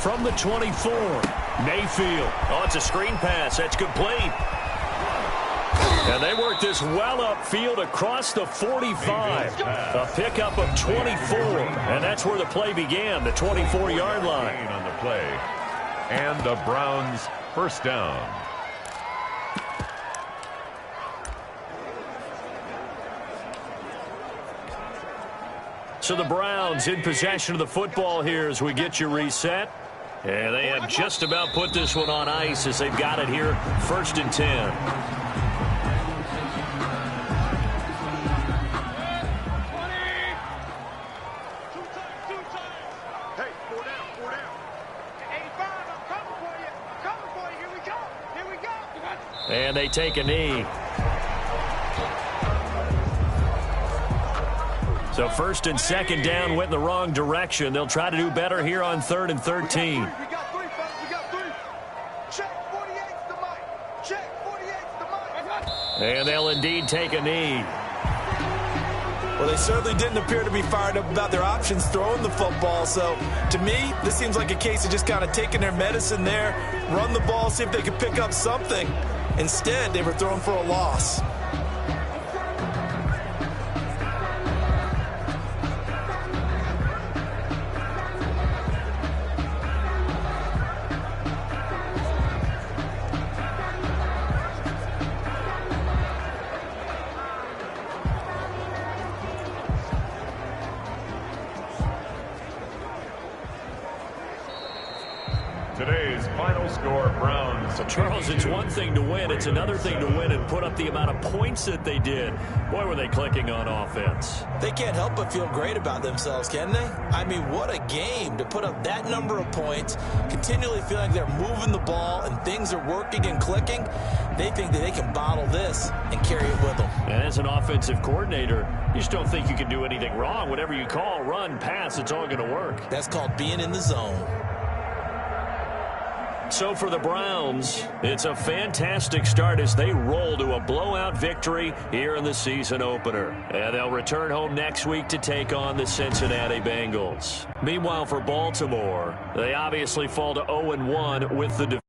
[SPEAKER 4] From the 24, Mayfield. Oh, it's a screen pass. That's complete. And they work this well upfield across the 45. A pickup of 24. And that's where the play began, the 24-yard line.
[SPEAKER 1] On the play. And the Browns first down.
[SPEAKER 4] So the Browns in possession of the football here as we get you reset. And they have just about put this one on ice as they've got it here, 1st and 10. And they take a knee. So 1st and 2nd down went in the wrong direction. They'll try to do better here on 3rd and 13.
[SPEAKER 6] We got 3, fellas. We got 3. Check 48's the mic. Check 48's the mic.
[SPEAKER 4] And they'll indeed take a knee.
[SPEAKER 3] Well, they certainly didn't appear to be fired up about their options throwing the football. So, to me, this seems like a case of just kind of taking their medicine there, run the ball, see if they could pick up something. Instead, they were throwing for a loss.
[SPEAKER 1] Today's final score, Browns.
[SPEAKER 4] Charles, it's one thing to win. It's another thing to win and put up the amount of points that they did. Boy, were they clicking on offense.
[SPEAKER 3] They can't help but feel great about themselves, can they? I mean, what a game to put up that number of points, continually feeling they're moving the ball and things are working and clicking. They think that they can bottle this and carry it with them.
[SPEAKER 4] And as an offensive coordinator, you just don't think you can do anything wrong. Whatever you call, run, pass, it's all going to work.
[SPEAKER 3] That's called being in the zone.
[SPEAKER 4] So for the Browns, it's a fantastic start as they roll to a blowout victory here in the season opener. And they'll return home next week to take on the Cincinnati Bengals. Meanwhile, for Baltimore, they obviously fall to 0-1 with the